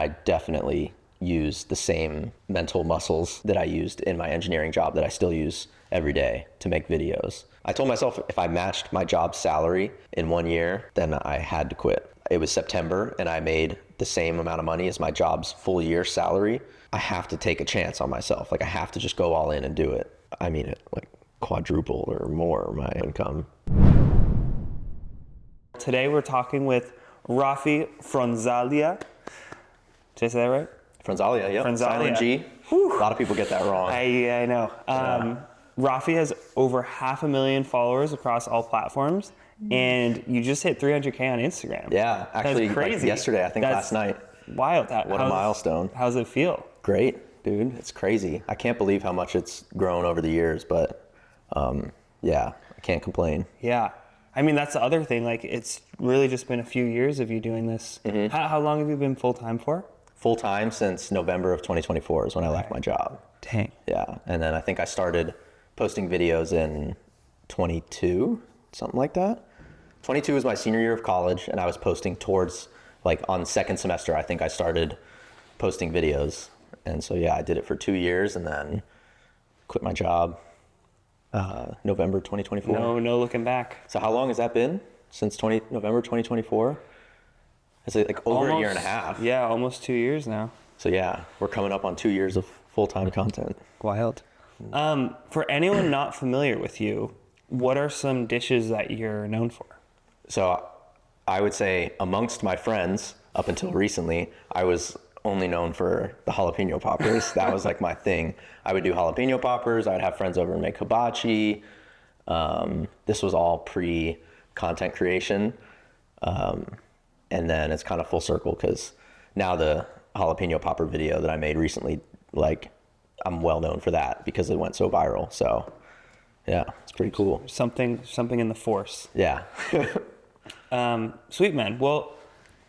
I definitely use the same mental muscles that I used in my engineering job that I still use every day to make videos. I told myself if I matched my job salary in 1 year, then I had to quit. It was September and I made the same amount of money as my job's full year salary. I have to take a chance on myself. Like I have to just go all in and do it. I mean it like quadruple or more my income. Today we're talking with Rafi Fronzaglia. Did I say that right? Fronzaglia, yep. Fronzaglia. Silent G. Whew. A lot of people get that wrong. I know. Rafi has over 500,000 followers across all platforms, and you just hit 300K on Instagram. Yeah, actually, that's crazy. Like yesterday, I think last night. Wild. What a milestone. How's it feel? Great, dude. It's crazy. I can't believe how much it's grown over the years, but yeah, I can't complain. Yeah. I mean, that's the other thing. Like, it's really just been a few years of you doing this. Mm-hmm. How long have you been full-time for? Full-time since November of 2024 is when I left my job. Dang. Yeah, and then I think I started posting videos in 22, something like that. 22 was my senior year of college, and I was posting towards, like, on second semester, I think I started posting videos. And so, yeah, I did it for 2 years and then quit my job November 2024. No looking back. So how long has that been? Since November 2024? Is it like over a year and a half? Yeah, almost 2 years now. So yeah, we're coming up on 2 years of full-time content. Wild. For anyone not familiar with you, what are some dishes that you're known for? So I would say amongst my friends, up until recently, I was only known for the jalapeno poppers. That was like my thing. I would do jalapeno poppers. I'd have friends over and make hibachi. This was all pre-content creation. And then it's kind of full circle because now the jalapeno popper video that I made recently, like I'm well known for that because it went so viral. So yeah, it's pretty cool. Something in the force. Yeah. Sweet, man. Well,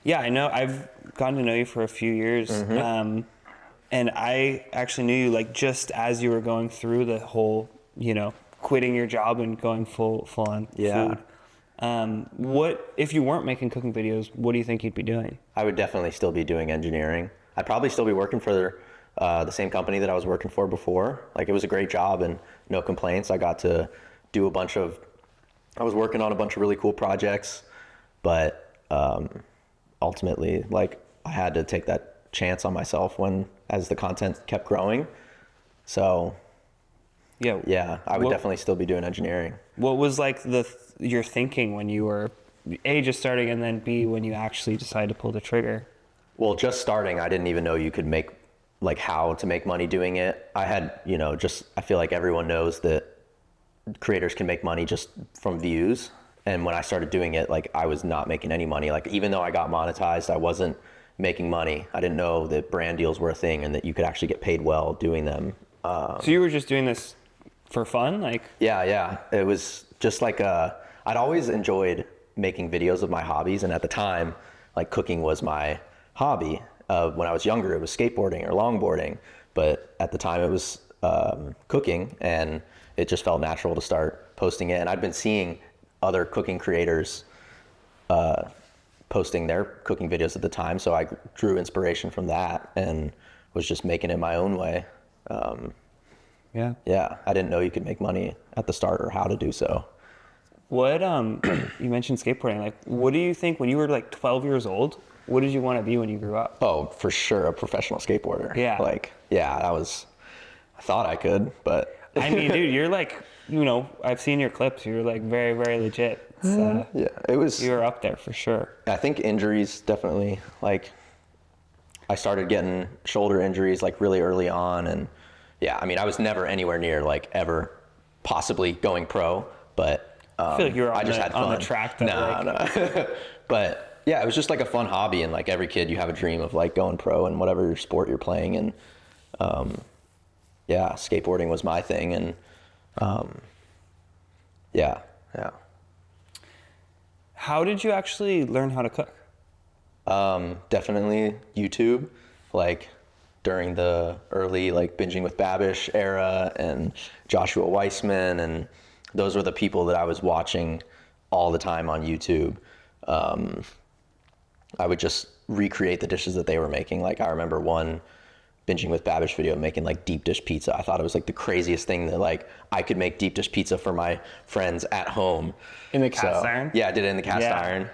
yeah, I know I've gotten to know you for a few years. Mm-hmm. And I actually knew you like just as you were going through the whole, quitting your job and going full on food. What if you weren't making cooking videos, what do you think you'd be doing? I would definitely still be doing engineering. I'd probably still be working for the same company that I was working for before. Like it was a great job and no complaints. I got to do I was working on a bunch of really cool projects, but ultimately like I had to take that chance on myself as the content kept growing. So yeah, I would definitely still be doing engineering. What was like your thinking when you were A, just starting, and then B, when you actually decided to pull the trigger? Well, just starting, I didn't even know you could make, like how to make money doing it. I had, I feel like everyone knows that creators can make money just from views. And when I started doing it, like I was not making any money. Like even though I got monetized, I wasn't making money. I didn't know that brand deals were a thing and that you could actually get paid well doing them. So you were just doing this for fun? Like? Yeah. It was just like, I'd always enjoyed making videos of my hobbies. And at the time, like cooking was my hobby. When I was younger, it was skateboarding or longboarding. But at the time it was cooking, and it just felt natural to start posting it. And I'd been seeing other cooking creators posting their cooking videos at the time. So I drew inspiration from that and was just making it my own way. Yeah, I didn't know you could make money at the start or how to do so. What, you mentioned skateboarding, like what do you think when you were like 12 years old, what did you want to be when you grew up? Oh, for sure, a professional skateboarder. Yeah. I thought I could, but. I mean, dude, you're like, I've seen your clips. You're like very, very legit. Yeah, it was. You were up there for sure. I think injuries definitely, like, I started getting shoulder injuries like really early on. And yeah, I mean, I was never anywhere near like ever possibly going pro, but I feel like you were had fun. On the track. No. But yeah, it was just like a fun hobby. And like every kid, you have a dream of like going pro in whatever sport you're playing. And yeah, skateboarding was my thing. And yeah. How did you actually learn how to cook? Definitely YouTube, like during the early like Binging with Babish era and Joshua Weissman, and those were the people that I was watching all the time on YouTube. I would just recreate the dishes that they were making. Like I remember one binging with Babish video making like deep dish pizza. I thought it was like the craziest thing that like I could make deep dish pizza for my friends at home. In the cast iron? Yeah, I did it in the cast iron.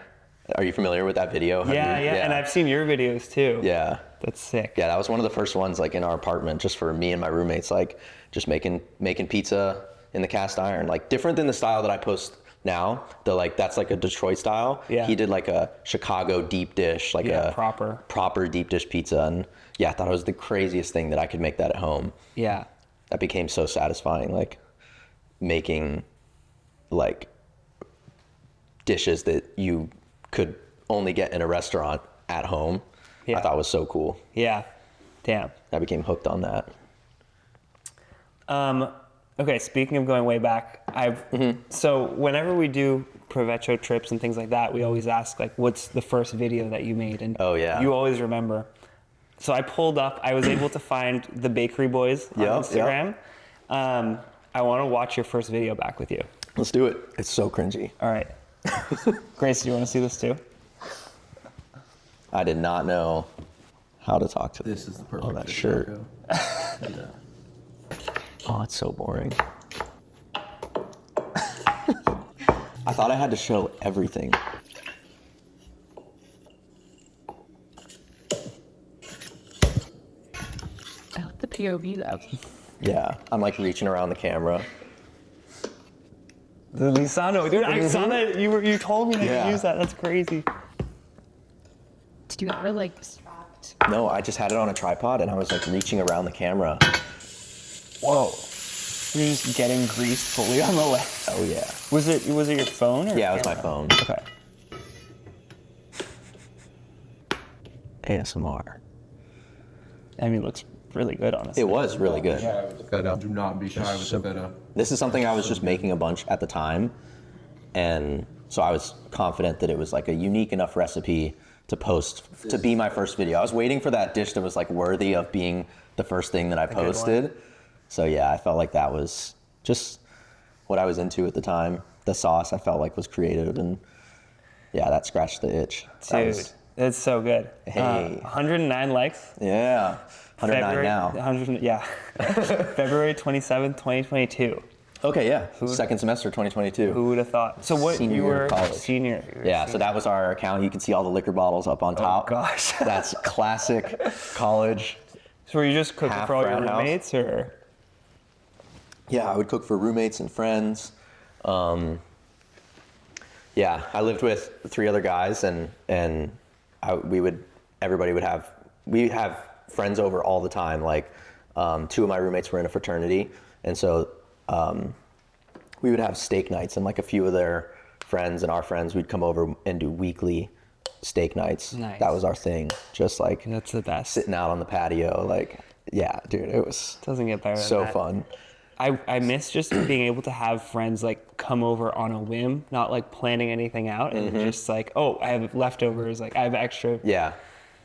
Are you familiar with that video? Yeah, and I've seen your videos too. Yeah. That's sick. Yeah, that was one of the first ones like in our apartment, just for me and my roommates, like just making pizza in the cast iron. Like different than the style that I post now. That's like a Detroit style. Yeah. He did like a Chicago deep dish, like a proper deep dish pizza. And yeah, I thought it was the craziest thing that I could make that at home. Yeah. That became so satisfying, like making like dishes that you could only get in a restaurant at home. Yeah. I thought was so cool. Yeah. Damn. I became hooked on that. Okay, speaking of going way back, so whenever we do Provecho trips and things like that, we always ask like, what's the first video that you made? And oh yeah, you always remember. So I pulled up, I was able to find the Bakery Boys on Instagram. Yep. I want to watch your first video back with you. Let's do it. It's so cringy. All right. Grace, do you want to see this too? I did not know how to talk to this. Is the perfect that shirt. Yeah. Oh, it's so boring. I thought I had to show everything. I like the POV though. Yeah, I'm like reaching around the camera. The Lisano, dude, I saw that you told me that you use that. That's crazy. Did you ever like strapped? No, I just had it on a tripod and I was like reaching around the camera. Whoa. You're just getting greased fully on the left. Oh yeah. Was it your phone? Or Yeah, it was my phone. Okay. ASMR. I mean, it looks really good, honestly. It was really good. Do not be shy with the feta. This is something I was just making a bunch at the time, and so I was confident that it was like a unique enough recipe to post to be my first video. I was waiting for that dish that was like worthy of being the first thing that I posted. So yeah, I felt like that was just what I was into at the time. The sauce I felt like was creative, and yeah, that scratched the itch. Dude, it's so good. Hey. 109 likes. Yeah, 109 now. 100, yeah. February 27th, 2022. Okay, yeah. Second semester 2022. Who would have thought? So what, Senior you year were of college. senior. Yeah, so that was our account. You can see all the liquor bottles up on top. Oh gosh. That's classic college. So were you just cooking Half for all your frat house. roommates, or? Yeah, I would cook for roommates and friends. Yeah, I lived with 3 other guys, and we'd have friends over all the time. Like 2 of my roommates were in a fraternity, and so we would have steak nights, and like a few of their friends and our friends, we'd come over and do weekly steak nights. Nice. That was our thing. Just like That's the best. sitting out on the patio. Like, yeah, dude, it was Doesn't get better so than that. fun. I miss just being able to have friends like come over on a whim, not like planning anything out, and just like, oh, I have leftovers, like I have extra. Yeah,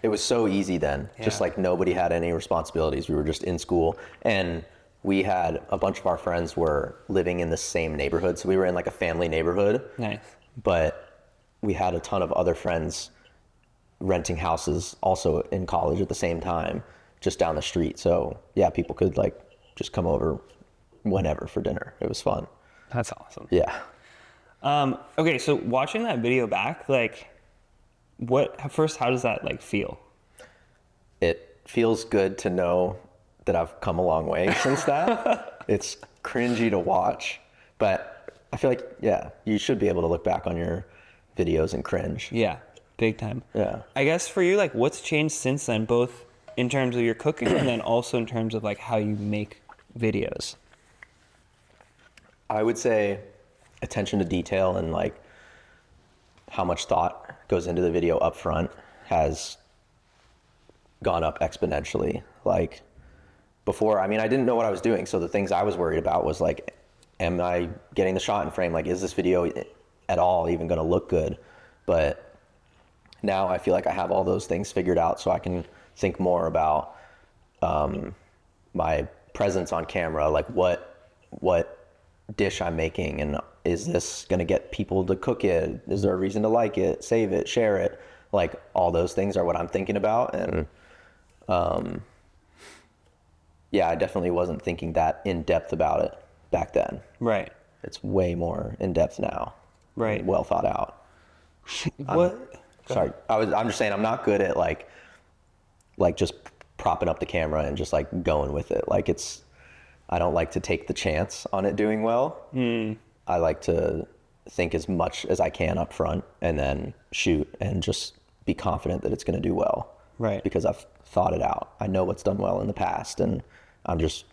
it was so easy then. Just Yeah. like nobody had any responsibilities. We were just in school, and we had a bunch of our friends were living in the same neighborhood. So we were in like a family neighborhood. Nice. But we had a ton of other friends renting houses also in college at the same time, just down the street. So yeah, people could like just come over whenever for dinner. It was fun. That's awesome. Yeah. Okay, so watching that video back, like, how does that like feel? It feels good to know that I've come a long way since that. It's cringy to watch, but I feel like, yeah, you should be able to look back on your videos and cringe. Yeah, big time. Yeah. I guess for you, like, what's changed since then, both in terms of your cooking and then also in terms of like how you make videos? I would say attention to detail and like how much thought goes into the video up front has gone up exponentially. Like before, I mean, I didn't know what I was doing. So the things I was worried about was like, am I getting the shot in frame? Like, is this video at all even going to look good? But now I feel like I have all those things figured out, so I can think more about my presence on camera, like what dish I'm making, and is this going to get people to cook it? Is there a reason to like it, save it, share it? like all those things are what I'm thinking about. And yeah, I definitely wasn't thinking that in depth about it back then. Right. It's way more in depth now. Right. Well thought out. What? Sorry, I'm just saying I'm not good at like just propping up the camera and just like going with it. Like I don't like to take the chance on it doing well. I like to think as much as I can up front and then shoot and just be confident that it's going to do well. Right. Because I've thought it out. I know what's done well in the past, and I'm just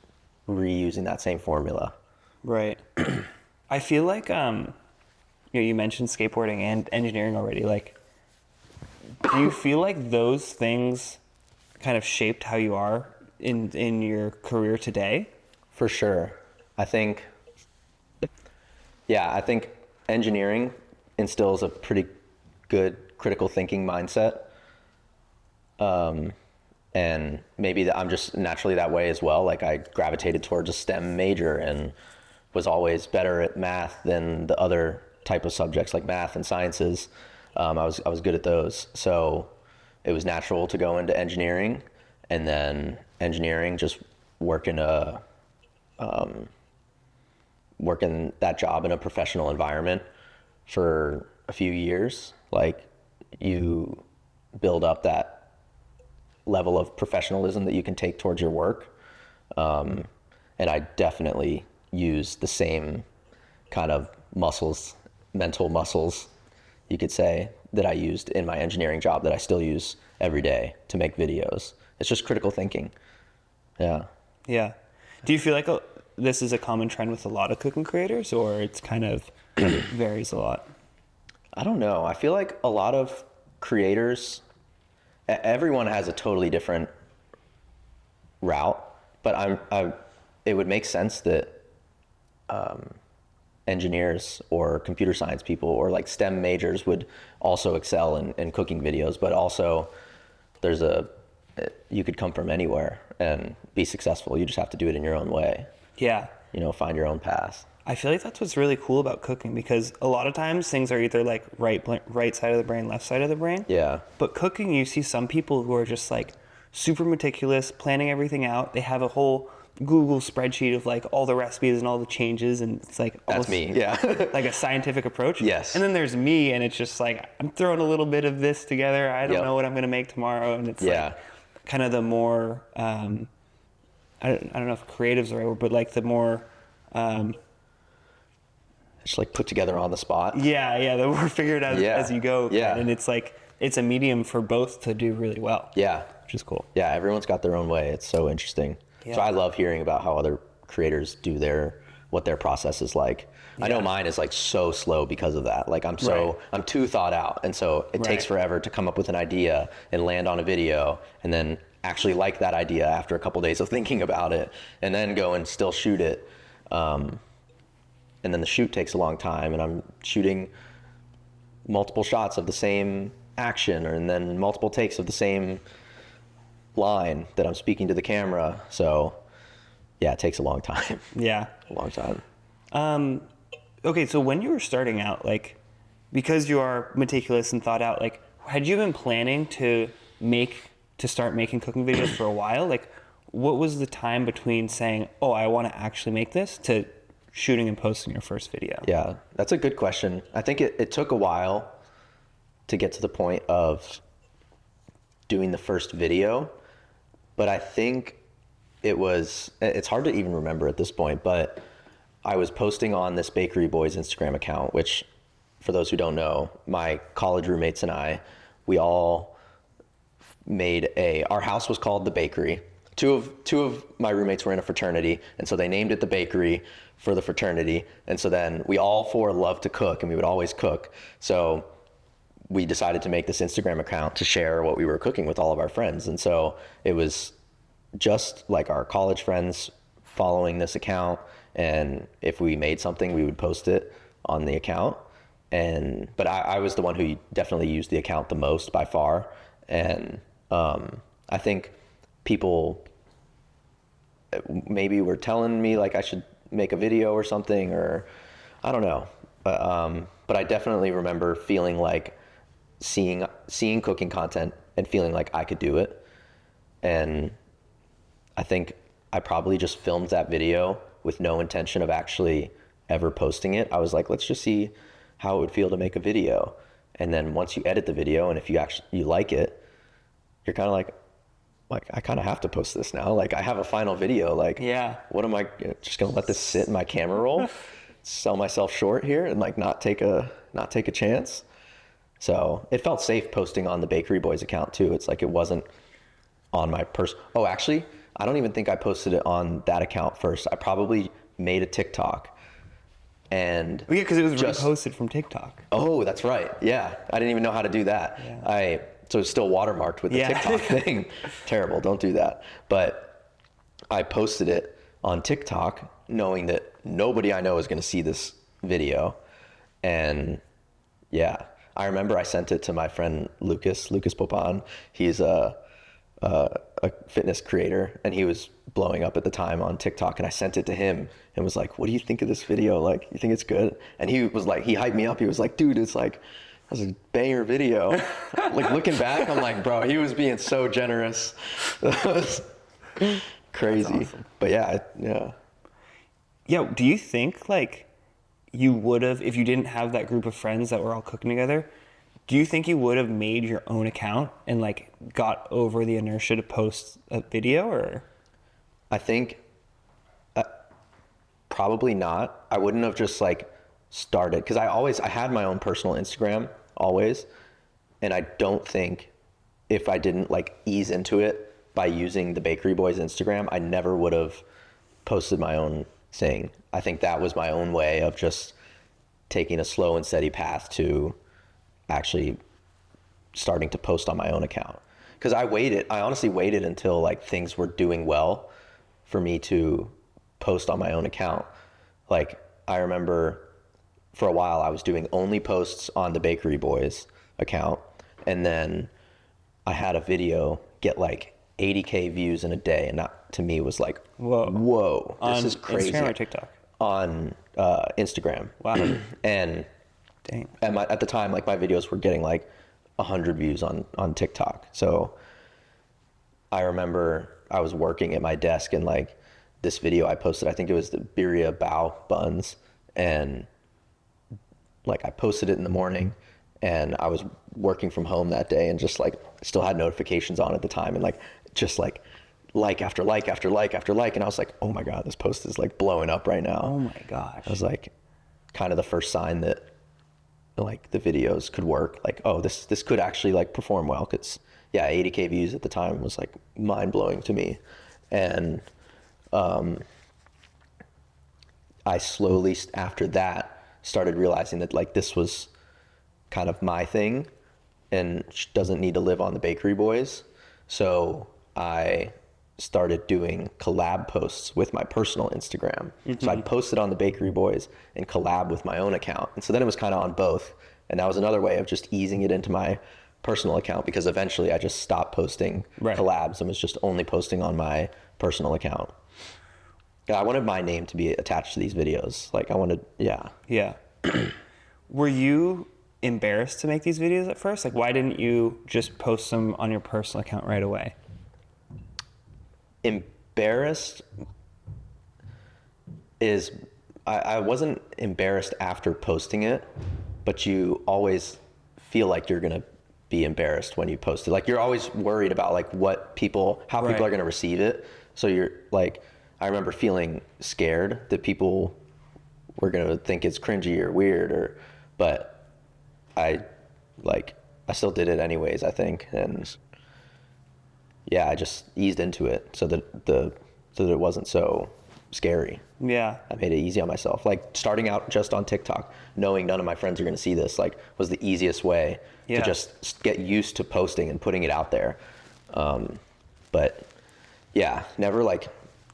reusing that same formula. Right. I feel like you mentioned skateboarding and engineering already. Like, do you feel like those things kind of shaped how you are in your career today? For sure. I think engineering instills a pretty good critical thinking mindset. And maybe I'm just naturally that way as well. Like I gravitated towards a STEM major and was always better at math than the other type of subjects like math and sciences. I was good at those. So it was natural to go into engineering, and then engineering, just working that job in a professional environment for a few years. Like you build up that level of professionalism that you can take towards your work. And I definitely use the same kind of mental muscles, you could say, that I used in my engineering job that I still use every day to make videos. It's just critical thinking. Yeah. Yeah. Do you feel like this is a common trend with a lot of cooking creators, or it's kind of varies a lot? I don't know. I feel like a lot of creators, everyone has a totally different route, but it would make sense that engineers or computer science people or like STEM majors would also excel in cooking videos, but also you could come from anywhere and be successful. You just have to do it in your own way. Yeah. Find your own path. I feel like that's what's really cool about cooking, because a lot of times things are either like right side of the brain, left side of the brain. Yeah. But cooking, you see some people who are just like super meticulous, planning everything out. They have a whole Google spreadsheet of like all the recipes and all the changes, and it's like That's almost me. Yeah. like a scientific approach. Yes. And then there's me, and it's just like I'm throwing a little bit of this together. I don't know what I'm gonna make tomorrow, and it's like kind of the more I don't know if creative's the right word, but like the more Just like put together on the spot. the more figured out as you go. Yeah. And it's like it's a medium for both to do really well. Yeah. Which is cool. Yeah, everyone's got their own way. It's so interesting. Yeah. So I love hearing about how other creators do what their process is like. I know mine is like so slow because of that. Like I'm too thought out. And so it takes forever to come up with an idea and land on a video and then actually like that idea after a couple days of thinking about it and then go and still shoot it. And then the shoot takes a long time, and I'm shooting multiple shots of the same action, and then multiple takes of the same line that I'm speaking to the camera. So yeah, it takes a long time. Yeah. A long time. Okay, so when you were starting out, like, because you are meticulous and thought out, like, had you been planning to start making cooking videos for a while? Like, what was the time between saying, oh, I want to actually make this, to shooting and posting your first video? Yeah, that's a good question. I think it took a while to get to the point of doing the first video, but I think it's hard to even remember at this point, but I was posting on this Bakery Boys Instagram account, which, for those who don't know, my college roommates and I, we all made our house was called The Bakery. Two of my roommates were in a fraternity, and so they named it The Bakery for the fraternity. And so then we all four loved to cook, and we would always cook. So we decided to make this Instagram account to share what we were cooking with all of our friends. And so it was just like our college friends following this account, and if we made something, we would post it on the account. But I was the one who definitely used the account the most by far. And I think people maybe were telling me like I should make a video or something, or I don't know. But I definitely remember feeling like seeing cooking content and feeling like I could do it. And I think I probably just filmed that video with no intention of actually ever posting it. I was like, let's just see how it would feel to make a video. And then once you edit the video, and if you like it, you're kind of like I kind of have to post this now. Like I have a final video. Like, Yeah. what am I just gonna let this sit in my camera roll, sell myself short here, and like not take a chance? So it felt safe posting on the Bakery Boys account too. It's like it wasn't on my Oh, actually, I don't even think I posted it on that account first. I probably made a TikTok. And yeah, because it was reposted from TikTok. oh, that's right. Yeah, I didn't even know how to do that. Yeah. So it's still watermarked with the Yeah. TikTok thing. Terrible. Don't do that. But I posted it on TikTok knowing that nobody I know is going to see this video. And yeah, I remember I sent it to my friend Lucas Popan. He's a fitness creator, and he was blowing up at the time on TikTok, and I sent it to him and was like, what do you think of this video? Like, you think it's good? And he was like, he hyped me up. He was like, dude, it's like, that was a banger video. Like looking back, I'm like, bro, he was being so generous. That was crazy. Awesome. But yeah. Yeah, do you think like you would have, if you didn't have that group of friends that were all cooking together, do you think you would have made your own account and like got over the inertia to post a video? Or I think probably not. I wouldn't have just like started, because I had my own personal Instagram always, and I don't think if I didn't like ease into it by using the Bakery Boys Instagram, I never would have posted my own thing. I think that was my own way of just taking a slow and steady path to actually starting to post on my own account. Because I honestly waited until like things were doing well for me to post on my own account. Like I remember for a while I was doing only posts on the Bakery Boys account, and then I had a video get like 80K views in a day, and that to me was like, whoa, this is crazy. Instagram or TikTok? On Instagram. Wow. And Dang. at the time, like my videos were getting like 100 views on TikTok. So I remember I was working at my desk, and like this video I posted, I think it was the birria bao buns, and like I posted it in the morning, and I was working from home that day, and just like still had notifications on at the time, and like just like after like after like after like, and I was like, oh my God, this post is like blowing up right now. Oh my gosh. I was like, kind of the first sign that like the videos could work. Like, oh, this could actually like perform well. Cause yeah, 80K views at the time was like mind blowing to me. And I slowly after that started realizing that like this was kind of my thing and doesn't need to live on the Bakery Boys. So I started doing collab posts with my personal Instagram. So I'd post it on the Bakery Boys and collab with my own account. And so then it was kind of on both. And that was another way of just easing it into my personal account, because eventually I just stopped posting collabs and was just only posting on my personal account. I wanted my name to be attached to these videos. Like I wanted, yeah. Yeah. Were you embarrassed to make these videos at first? Like, why didn't you just post them on your personal account right away? Embarrassed is, I wasn't embarrassed after posting it, but you always feel like you're going to be embarrassed when you post it. Like you're always worried about like how people are going to receive it. So you're like, I remember feeling scared that people were going to think it's cringy or weird, but I still did it anyways, I think. And yeah, I just eased into it so that it wasn't so scary. Yeah. I made it easy on myself. Like starting out just on TikTok, knowing none of my friends are going to see this, like was the easiest way to just get used to posting and putting it out there. But yeah, never like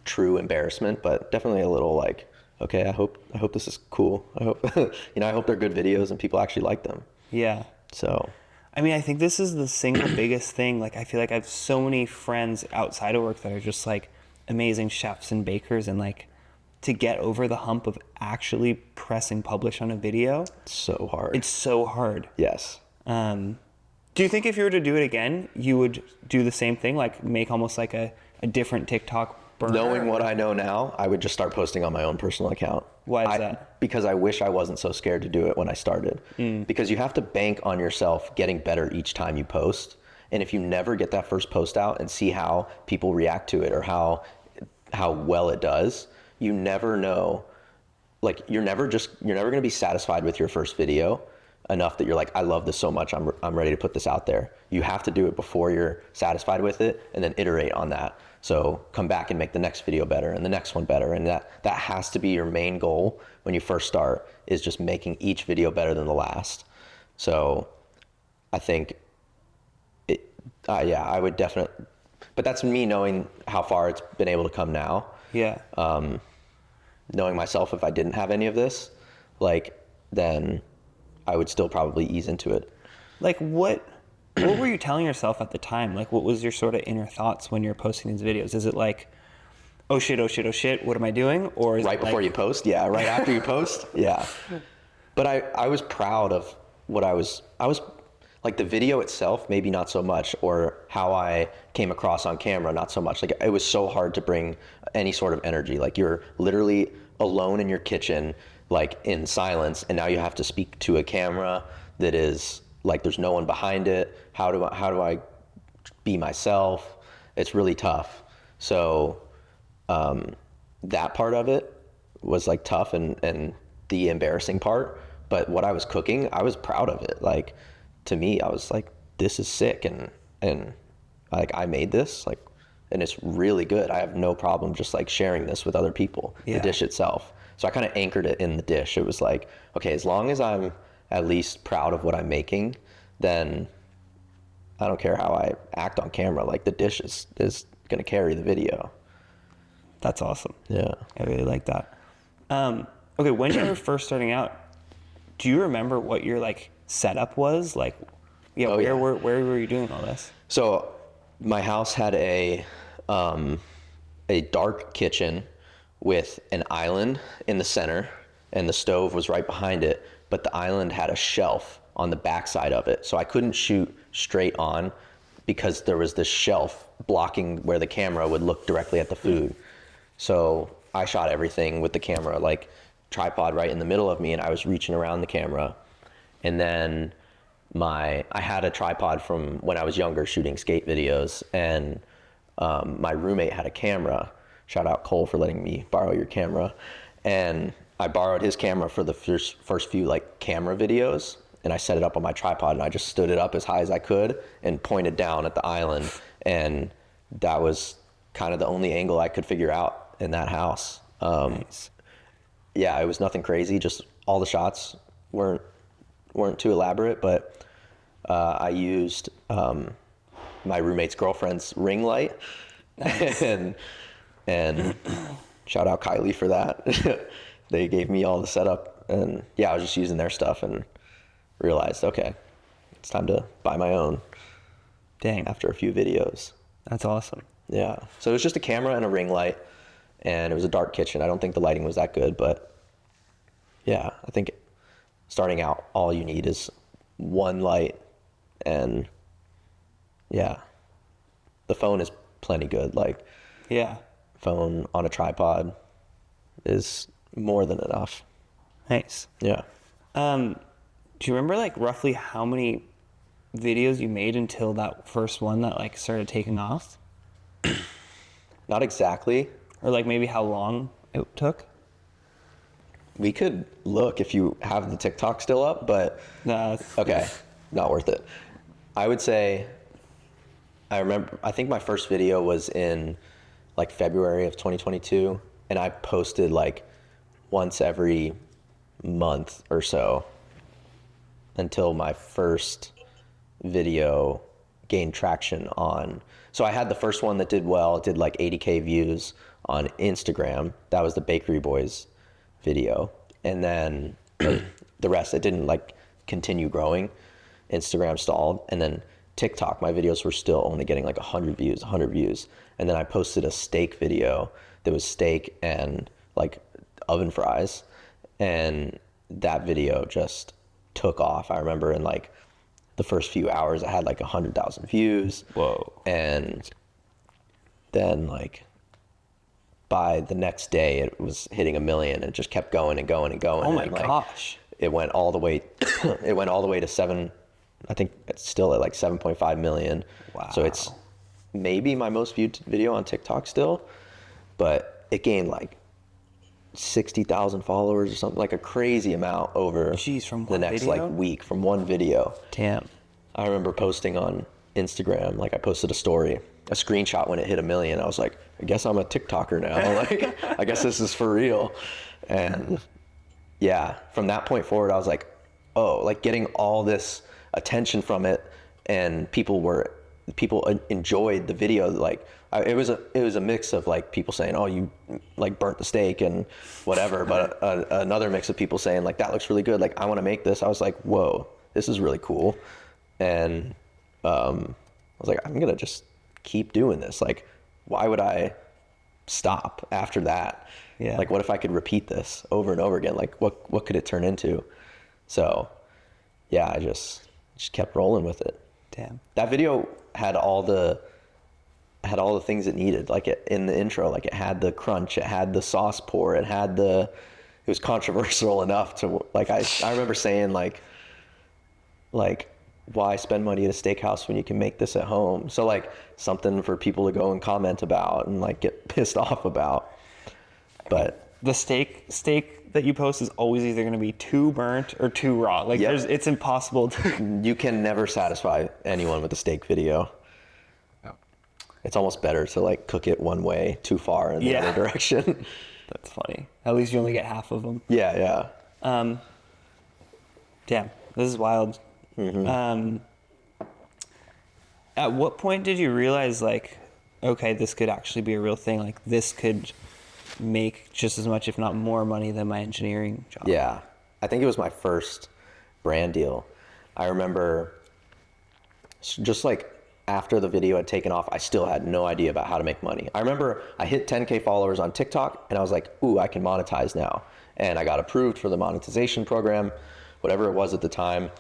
true embarrassment, but definitely a little like, okay, I hope this is cool. I hope, I hope they're good videos and people actually like them. Yeah. So, I mean, I think this is the single biggest thing. Like, I feel like I have so many friends outside of work that are just like amazing chefs and bakers, and like to get over the hump of actually pressing publish on a video. it's so hard. It's so hard. Yes. Do you think if you were to do it again, you would do the same thing, like make almost like a different TikTok burner? Knowing what I know now, I would just start posting on my own personal account. Why is that? Because I wish I wasn't so scared to do it when I started. Because you have to bank on yourself getting better each time you post. And if you never get that first post out and see how people react to it or how well it does, you never know. Like, you're never going to be satisfied with your first video enough that you're like, I love this so much, I'm ready to put this out there. You have to do it before you're satisfied with it, and then iterate on that. So come back and make the next video better and the next one better. And that has to be your main goal when you first start, is just making each video better than the last. So I think I would definitely, but that's me knowing how far it's been able to come now. Yeah. Knowing myself, if I didn't have any of this, like, then I would still probably ease into it. Like, what were you telling yourself at the time? Like, what was your sort of inner thoughts when you're posting these videos? Is it like, oh shit, what am I doing? Or is right it before like, you post? Yeah, right after you post? Yeah. But I was proud of what I was like, the video itself, maybe not so much, or how I came across on camera, not so much. Like, it was so hard to bring any sort of energy. Like, you're literally alone in your kitchen, like, in silence, and now you have to speak to a camera that is like, there's no one behind it. How do I be myself? It's really tough. So that part of it was like tough, and the embarrassing part. But what I was cooking, I was proud of it. Like, to me, I was like, this is sick, and like, I made this, like, and it's really good. I have no problem just like sharing this with other people, the dish itself. So I kind of anchored it in the dish. It was like, okay, as long as I'm at least proud of what I'm making, then I don't care how I act on camera. Like, the dish is going to carry the video. That's awesome. Yeah. I really like that. Okay, when you were first starting out, do you remember what your like setup was? Like, where were you doing all this? So my house had a dark kitchen with an island in the center, and the stove was right behind it, but the island had a shelf on the backside of it. So I couldn't shoot straight on because there was this shelf blocking where the camera would look directly at the food. So I shot everything with the camera, like, tripod right in the middle of me, and I was reaching around the camera. And then I had a tripod from when I was younger shooting skate videos, and my roommate had a camera. Shout out Cole for letting me borrow your camera. And I borrowed his camera for the first few like camera videos, and I set it up on my tripod, and I just stood it up as high as I could and pointed down at the island. And that was kind of the only angle I could figure out in that house. Nice. Yeah, it was nothing crazy. Just all the shots weren't too elaborate, but I used my roommate's girlfriend's ring light. and shout out Kylie for that. They gave me all the setup, and yeah, I was just using their stuff and realized, okay, it's time to buy my own. Dang. After a few videos. That's awesome. Yeah. So it was just a camera and a ring light, and it was a dark kitchen. I don't think the lighting was that good, but yeah, I think starting out, all you need is one light, and yeah, the phone is plenty good. Like, Yeah. phone on a tripod is more than enough. Nice. Yeah. Do you remember like roughly how many videos you made until that first one that like started taking off? Not exactly. Or like maybe how long it took? We could look if you have the TikTok still up, but No. okay, not worth it. I would say, I think my first video was in like February of 2022, and I posted like once every month or so until my first video gained traction on. So I had the first one that did well. It did like 80K views on Instagram. That was the Bakery Boys video. And then the rest, it didn't like continue growing. Instagram stalled. And then TikTok, my videos were still only getting like 100 views. And then I posted a steak video that was steak and like oven fries. And that video just took off. I remember in like the first few hours I had like 100,000 views. Whoa. And then like by the next day it was hitting 1 million, and it just kept going and going and going. Oh my and, like, gosh. it went all the way to 7. I think it's still at like 7.5 million. Wow. So it's maybe my most viewed video on TikTok still, but it gained like 60,000 followers or something, like a crazy amount over Jeez, from the one next video? like week from one video. Damn. I remember posting on Instagram, like I posted a story, a screenshot when it hit 1 million. I was like, I guess I'm a TikToker now. Like, I guess this is for real. And yeah, from that point forward, I was like, oh, like getting all this attention from it, and people enjoyed the video. Like it was a mix of like people saying, oh, you like burnt the steak and whatever, but another mix of people saying like, that looks really good, like I want to make this. I was like, whoa, this is really cool. And I was like, I'm gonna just keep doing this. Like, why would I stop after that? Yeah. Like, what if I could repeat this over and over again? Like, what could it turn into? So yeah, I just kept rolling with it. Damn. That video had all the things it needed. Like in the intro, like it had the crunch, it had the sauce pour, it was controversial enough to like, I remember saying like why spend money at a steakhouse when you can make this at home? So like something for people to go and comment about and like get pissed off about. But The steak that you post is always either going to be too burnt or too raw. Like Yep. it's impossible to. you can never satisfy anyone with a steak video. Yeah. It's almost better to like cook it one way too far in the Yeah. other direction. That's funny. At least you only get half of them. Yeah. Damn, this is wild. At what point did you realize like, okay, this could actually be a real thing? Like this could make just as much, if not more money than my engineering job? Yeah. I think it was my first brand deal. I remember just like after the video had taken off, I still had no idea about how to make money. I remember I hit 10K followers on TikTok and I was like, ooh, I can monetize now. And I got approved for the monetization program, whatever it was at the time.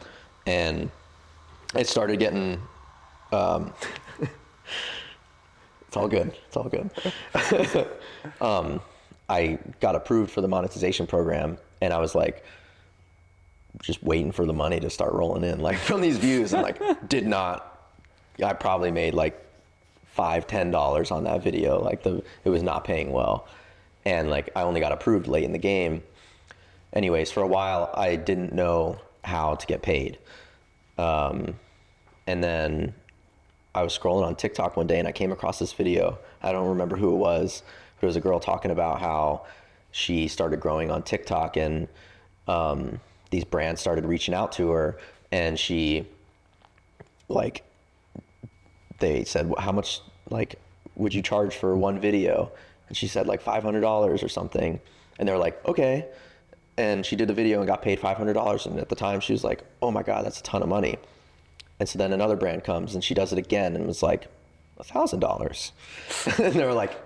And it started getting, it's all good. I got approved for the monetization program, and I was like, just waiting for the money to start rolling in, like from these views, and like I probably made like $5-10 on that video. Like it was not paying well. And like, I only got approved late in the game. Anyways, for a while, I didn't know how to get paid. And then I was scrolling on TikTok one day and I came across this video. I don't remember who it was, but it was a girl talking about how she started growing on TikTok, and these brands started reaching out to her, and she like, they said, well, how much like would you charge for one video? And she said like $500 or something. And they were like, okay. And she did the video and got paid $500. And at the time she was like, oh my God, that's a ton of money. And so then another brand comes and she does it again and was like, $1,000. And they were like,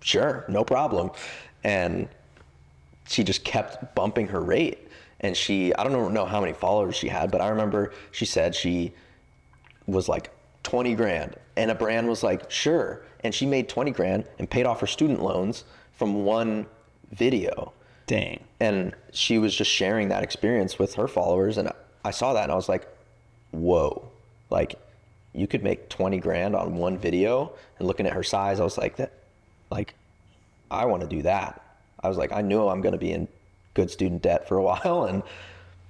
sure, no problem. And she just kept bumping her rate. And I don't know how many followers she had, but I remember she said she was like 20 grand. And a brand was like, sure. And she made 20 grand and paid off her student loans from one video. Dang. And she was just sharing that experience with her followers. And I saw that and I was like, whoa, like you could make 20 grand on one video. And looking at her size, I was like, I want to do that. I was like, I knew I'm going to be in good student debt for a while, and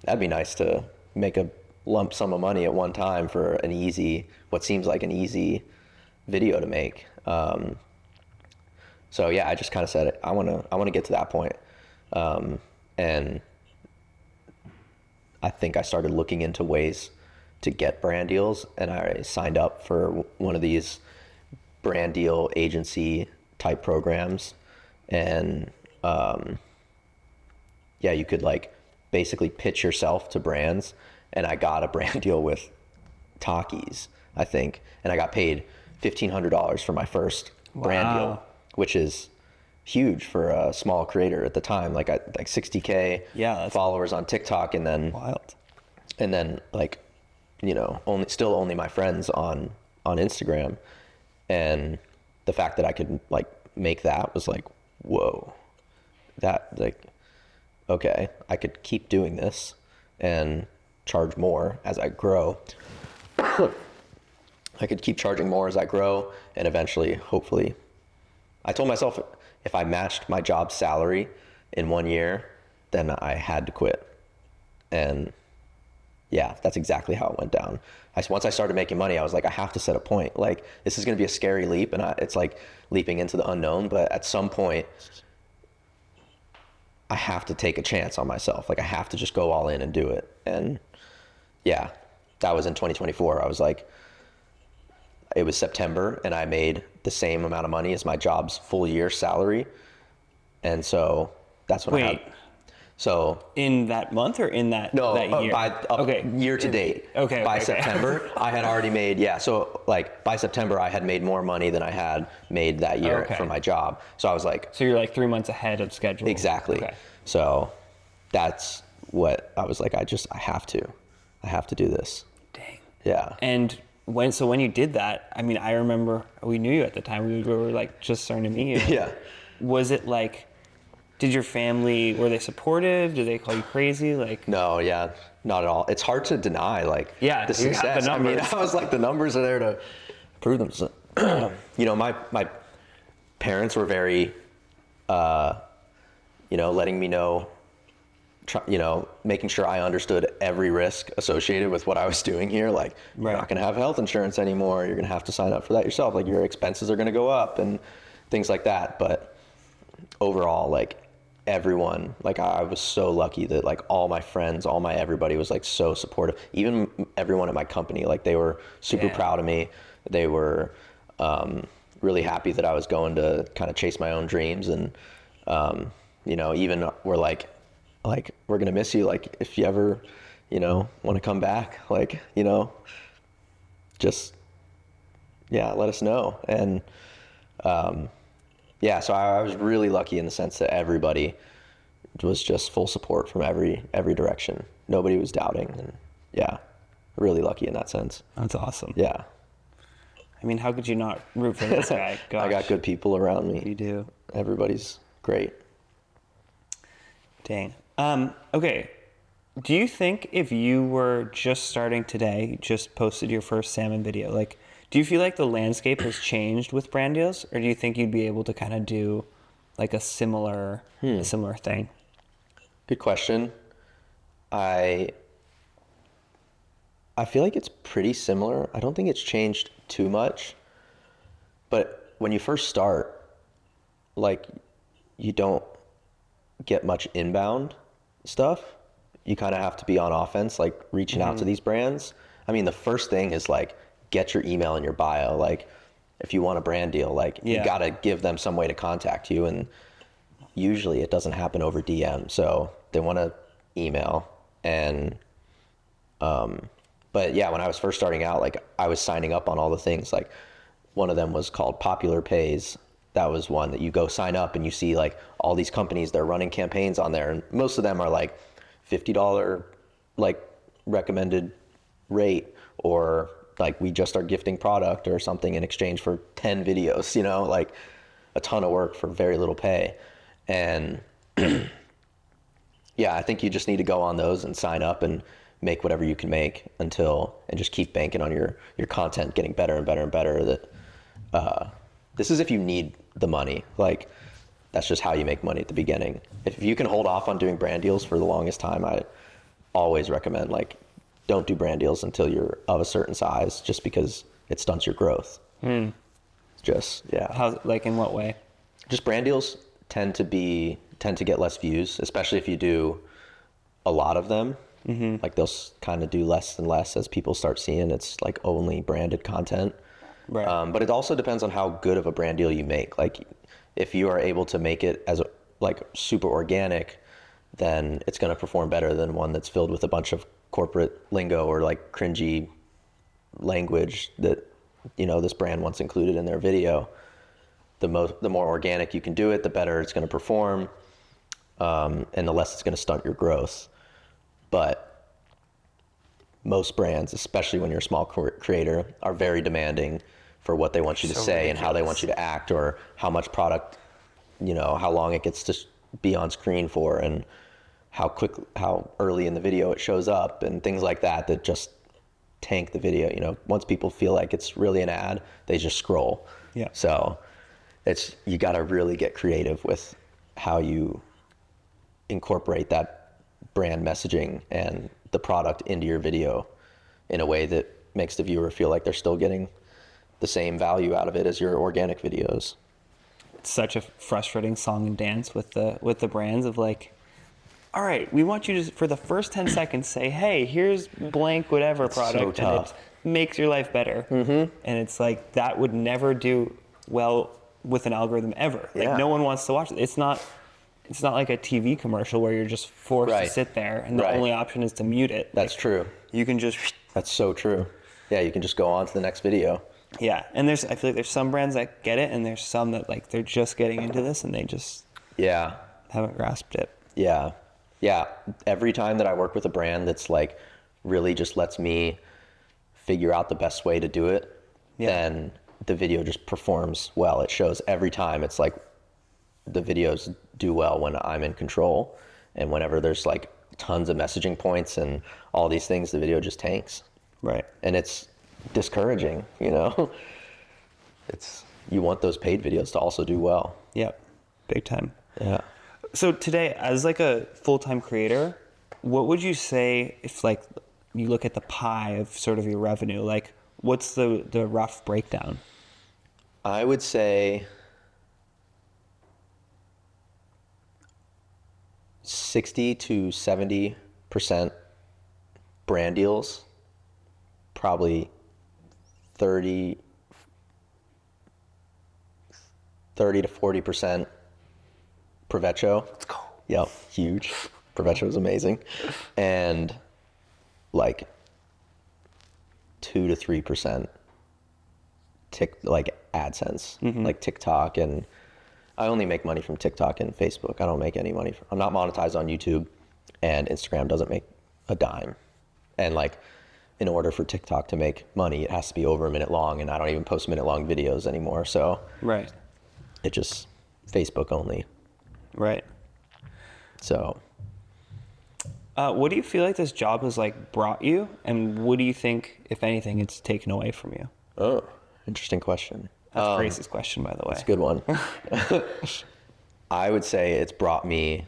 that'd be nice to make a lump sum of money at one time for what seems like an easy video to make. So yeah, I just kind of said it. I want to get to that point. And I think I started looking into ways to get brand deals, and I signed up for one of these brand deal agency type programs. And yeah, you could like basically pitch yourself to brands, and I got a brand deal with Takis, I think, and I got paid $1,500 for my first brand deal, which is huge for a small creator at the time. Like 60K Yeah, that's followers on TikTok, and then wild. and then like only my friends on Instagram, and the fact that I could like make that was like, whoa, that like, okay, I could keep doing this and charge more as I grow. I could keep charging more as I grow, and eventually, hopefully, I told myself if I matched my job salary in 1 year, then I had to quit. And yeah, that's exactly how it went down. Once I started making money, I was like, I have to set a point. Like, this is going to be a scary leap, and it's like leaping into the unknown. But at some point, I have to take a chance on myself. Like, I have to just go all in and do it. And yeah, that was in 2024. I was like, it was September, and I made the same amount of money as my job's full year salary. And so that's when I had. So in that month or in that year? Year to date. Okay. By September, I had already made, so like by September, I had made more money than I had made that year for my job. So I was like. So you're like 3 months ahead of schedule. Exactly. Okay. So that's what I was like, I have to do this. Dang. Yeah. And when you did that, I mean, I remember we knew you at the time. We were like just starting to meet you. Yeah. Was it like, did your family, were they supportive? Did they call you crazy? Like, no, yeah, not at all. It's hard to deny, like, the success. The I mean, I was like, the numbers are there to prove themselves. My parents were very, letting me know, making sure I understood every risk associated with what I was doing here. Like, you're not going to have health insurance anymore. You're going to have to sign up for that yourself. Like, your expenses are going to go up and things like that. But overall, like, everyone, like, I was so lucky that like all my friends, everybody was like so supportive. Even everyone at my company, like, they were super proud of me. They were really happy that I was going to kind of chase my own dreams. And even were like we're gonna miss you, like, if you ever want to come back, like, just let us know. And so I was really lucky in the sense that everybody was just full support from every direction. Nobody was doubting, and really lucky in that sense. That's awesome. Yeah. I mean, how could you not root for this guy? Gosh. I got good people around me. You do. Everybody's great. Dang. Okay. Do you think if you were just starting today, you just posted your first salmon video, like, do you feel like the landscape has changed with brand deals, or do you think you'd be able to kind of do like a similar thing? Good question. I feel like it's pretty similar. I don't think it's changed too much. But when you first start, like, you don't get much inbound stuff. You kind of have to be on offense, like reaching out to these brands. I mean, the first thing is like, get your email in your bio. Like, if you want a brand deal, like, you got to give them some way to contact you. And usually it doesn't happen over DM. So they want to email. And, but yeah, when I was first starting out, like, I was signing up on all the things. Like, one of them was called Popular Pays. That was one that you go sign up and you see like all these companies, they're running campaigns on there. And most of them are like $50 like recommended rate, or like, we just are gifting product or something in exchange for 10 videos, like a ton of work for very little pay. And I think you just need to go on those and sign up and make whatever you can make and just keep banking on your content getting better and better and better. That this is if you need the money. Like, that's just how you make money at the beginning. If you can hold off on doing brand deals for the longest time, I always recommend, like, don't do brand deals until you're of a certain size, just because it stunts your growth. Just, How, like, in what way? Just brand deals tend to get less views, especially if you do a lot of them. Like, they'll kind of do less and less as people start seeing it's like only branded content. Right. But it also depends on how good of a brand deal you make. Like, if you are able to make it as like super organic, then it's going to perform better than one that's filled with a bunch of corporate lingo or like cringy language that, this brand wants included in their video. The more organic you can do it, the better it's going to perform, and the less it's going to stunt your growth. But most brands, especially when you're a small creator, are very demanding for what they want you to So say and how they ridiculous. want you to act, or how much product, how long it gets to be on screen for, and how early in the video it shows up, and things like that just tank the video. Once people feel like it's really an ad, they just scroll. Yeah. So you got to really get creative with how you incorporate that brand messaging and the product into your video in a way that makes the viewer feel like they're still getting the same value out of it as your organic videos. It's such a frustrating song and dance with the brands of like, all right, we want you to, for the first 10 seconds, say, hey, here's blank whatever product, so and tough. it makes your life better. Mm-hmm. And it's like, that would never do well with an algorithm ever. Like, Yeah. no one wants to watch it. It's not like a TV commercial where you're just forced Right. to sit there, and the Right. only option is to mute it. That's true. You can just, That's so true. Yeah, you can just go on to the next video. yeah. And I feel like there's some brands that get it, and there's some that like they're just getting into this and they just Yeah. haven't grasped it. Yeah. Yeah. Every time that I work with a brand that's like really just lets me figure out the best way to do it, then the video just performs well. It shows every time. It's like the videos do well when I'm in control, and whenever there's like tons of messaging points and all these things, the video just tanks. Right. And it's discouraging, you want those paid videos to also do well. Yep. Big time. Yeah. So today, as like a full-time creator, what would you say if like you look at the pie of sort of your revenue? Like, what's the rough breakdown? I would say 60 to 70% brand deals, probably 30 to 40% Provecho. Let's go. Yep, huge. Provecho is amazing. And like 2 to 3% like AdSense, like TikTok, and I only make money from TikTok and Facebook. I don't make any money. I'm not monetized on YouTube, and Instagram doesn't make a dime. And like, in order for TikTok to make money, it has to be over a minute long, and I don't even post minute-long videos anymore. So Right. it just Facebook only. Right. So What do you feel like this job has like brought you, and what do you think, if anything, it's taken away from you? oh, interesting question. That's Grace's question, by the way. That's a good one. I would say it's brought me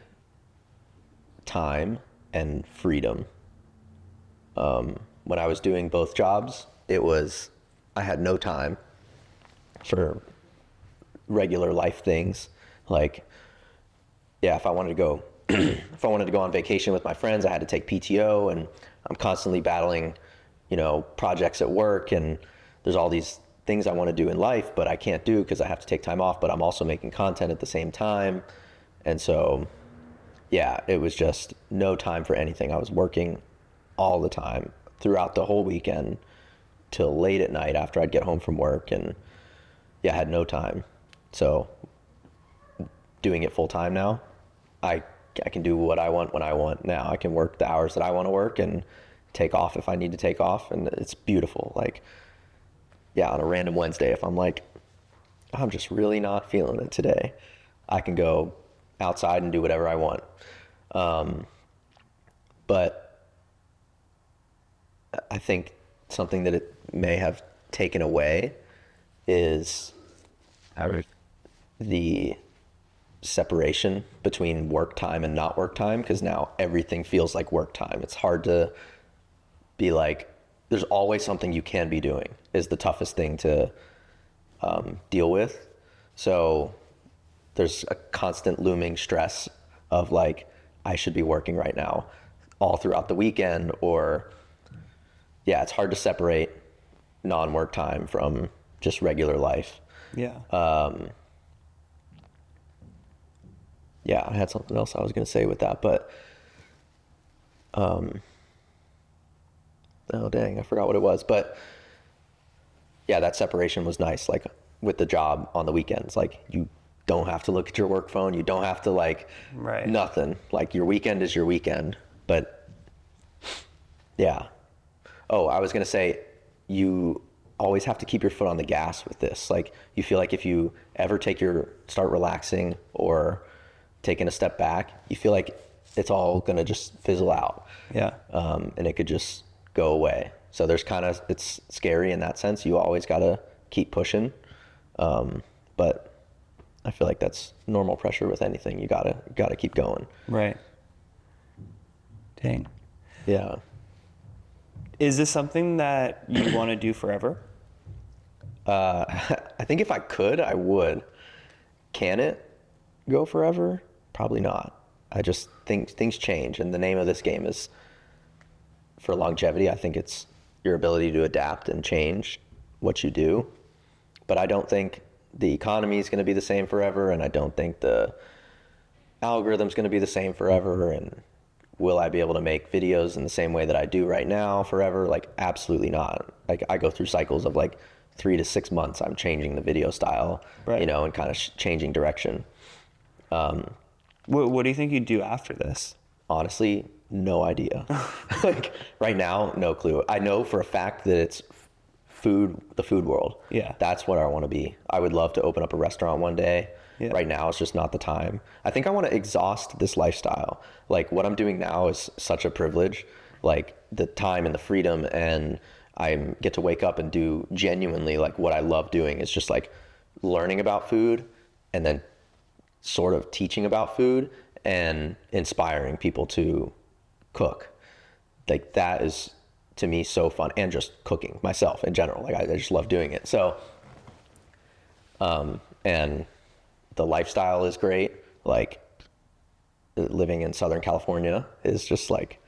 time and freedom. When I was doing both jobs, I had no time for regular life things. Like, yeah, if I wanted to go on vacation with my friends, I had to take PTO, and I'm constantly battling, projects at work, and there's all these things I want to do in life, but I can't do because I have to take time off, but I'm also making content at the same time. And so, yeah, it was just no time for anything. I was working all the time throughout the whole weekend till late at night after I'd get home from work, and yeah, I had no time. So doing it full time now, I can do what I want when I want now. I can work the hours that I want to work and take off if I need to take off, and it's beautiful. Like, yeah, on a random Wednesday, if I'm like, I'm just really not feeling it today, I can go outside and do whatever I want. But I think something that it may have taken away is the separation between work time and not work time, because now everything feels like work time. It's hard to be like, there's always something you can be doing is the toughest thing to deal with. So there's a constant looming stress of like, I should be working right now all throughout the weekend, or yeah, it's hard to separate non-work time from just regular life. Yeah. Yeah, I had something else I was going to say with that, but oh dang, I forgot what it was. But yeah, that separation was nice. Like with the job on the weekends, like you don't have to look at your work phone. You don't have to like Right. nothing. Like your weekend is your weekend. But yeah, Oh, I was going to say, you always have to keep your foot on the gas with this. Like, you feel like if you ever start relaxing or taking a step back, you feel like it's all going to just fizzle out. Yeah. And it could just go away. So it's scary in that sense. You always got to keep pushing. But I feel like that's normal pressure with anything. You gotta keep going. Right. Dang. Yeah. Is this something that you want to do forever? I think if I could, I would. Can it go forever? Probably not. I just think things change, and the name of this game is for longevity. I think it's your ability to adapt and change what you do. But I don't think the economy is going to be the same forever, and I don't think the algorithm's going to be the same forever. And will I be able to make videos in the same way that I do right now forever? Like, absolutely not. Like, I go through cycles of like 3 to 6 months. I'm changing the video style, Right. and kind of changing direction. What do you think you'd do after this? Honestly, no idea. Like, right now, no clue. I know for a fact that it's the food world. Yeah. That's what I want to be. I would love to open up a restaurant one day. Yeah. Right now, it's just not the time. I think I want to exhaust this lifestyle. Like, what I'm doing now is such a privilege. Like, the time and the freedom, and I get to wake up and do genuinely like what I love doing is just like learning about food and then sort of teaching about food and inspiring people to cook. Like, that is to me so fun, and just cooking myself in general. Like, I just love doing it. So, and the lifestyle is great. Like, living in Southern California is just like,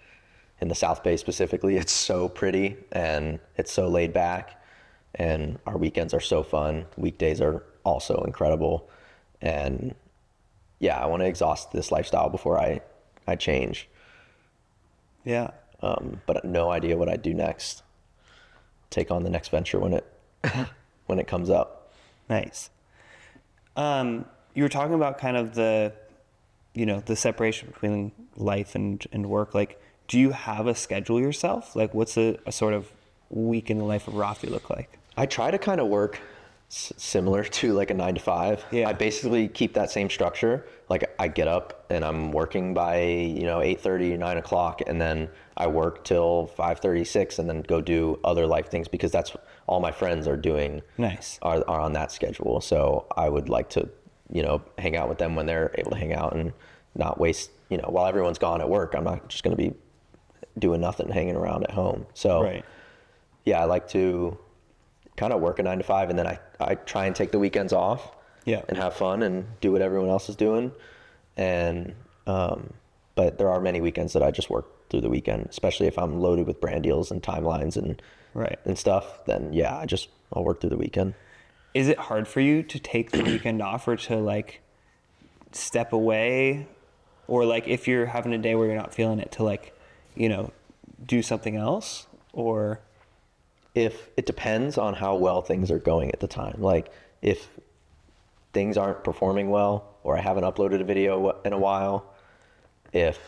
in the South Bay specifically, it's so pretty and it's so laid back, and our weekends are so fun. Weekdays are also incredible. And yeah, I want to exhaust this lifestyle before I change. Yeah. But no idea what I'd do next. Take on the next venture when it comes up. Nice. You were talking about kind of the separation between life and work. Like, do you have a schedule yourself? Like, what's a sort of week in the life of Rafi look like? I try to kind of work similar to like a 9 to 5. Yeah. I basically keep that same structure. Like, I get up and I'm working by 8:30, 9 o'clock, and then I work till 5:30, 6, and then go do other life things, because that's all my friends are doing. Nice. Are on that schedule. So I would like to hang out with them when they're able to hang out, and not waste while everyone's gone at work. I'm not just going to be doing nothing, hanging around at home. So Right. yeah, I like to kind of work a 9 to 5, and then I try and take the weekends off. Yeah. And have fun and do what everyone else is doing. And but there are many weekends that I just work through the weekend, especially if I'm loaded with brand deals and timelines and Right. and stuff. Then yeah, I'll work through the weekend. Is it hard for you to take the weekend off, or to like step away, or like if you're having a day where you're not feeling it, to like, do something else? Or If it depends on how well things are going at the time. Like, if things aren't performing well, or I haven't uploaded a video in a while, if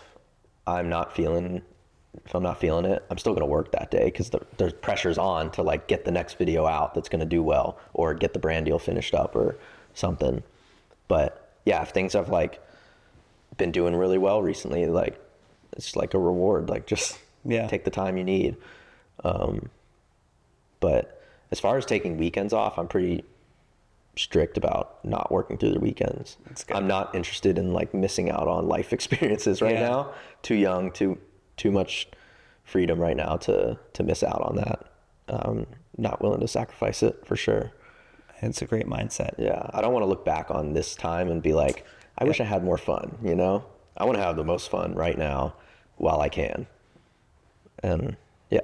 I'm not feeling it, I'm still going to work that day, because there's pressures on to like get the next video out that's going to do well, or get the brand deal finished up or something. But yeah, if things have like been doing really well recently, like, it's like a reward, like, just take the time you need. But as far as taking weekends off, I'm pretty strict about not working through the weekends. That's good. I'm not interested in like missing out on life experiences right Yeah. now. Too young, too much freedom right now to miss out on that. Not willing to sacrifice it, for sure. it's a great mindset. Yeah, I don't want to look back on this time and be like, I wish I had more fun, I want to have the most fun right now while I can. And yeah,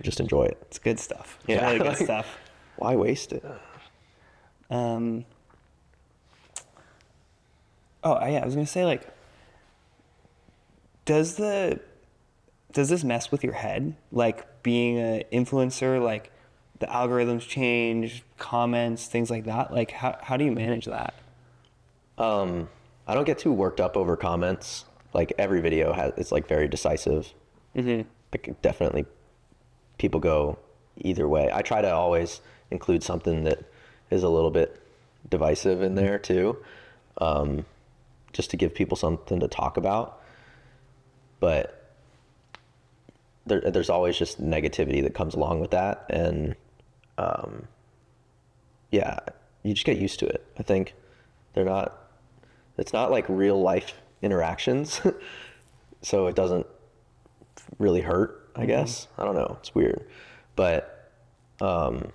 just enjoy it. It's good stuff. It's Yeah. really good stuff. Why waste it? Oh yeah, I was gonna say, like, does this mess with your head? Like, being an influencer, like the algorithms change, comments, things like that. Like, how do you manage that? I don't get too worked up over comments. Like, every video it's like very decisive. Mm-hmm. I could definitely people go either way. I try to always include something that is a little bit divisive in there too, just to give people something to talk about. But there's always just negativity that comes along with that, and yeah, you just get used to it. I think it's not like real life interactions, so it doesn't really hurt, I guess. I don't know, it's weird. But what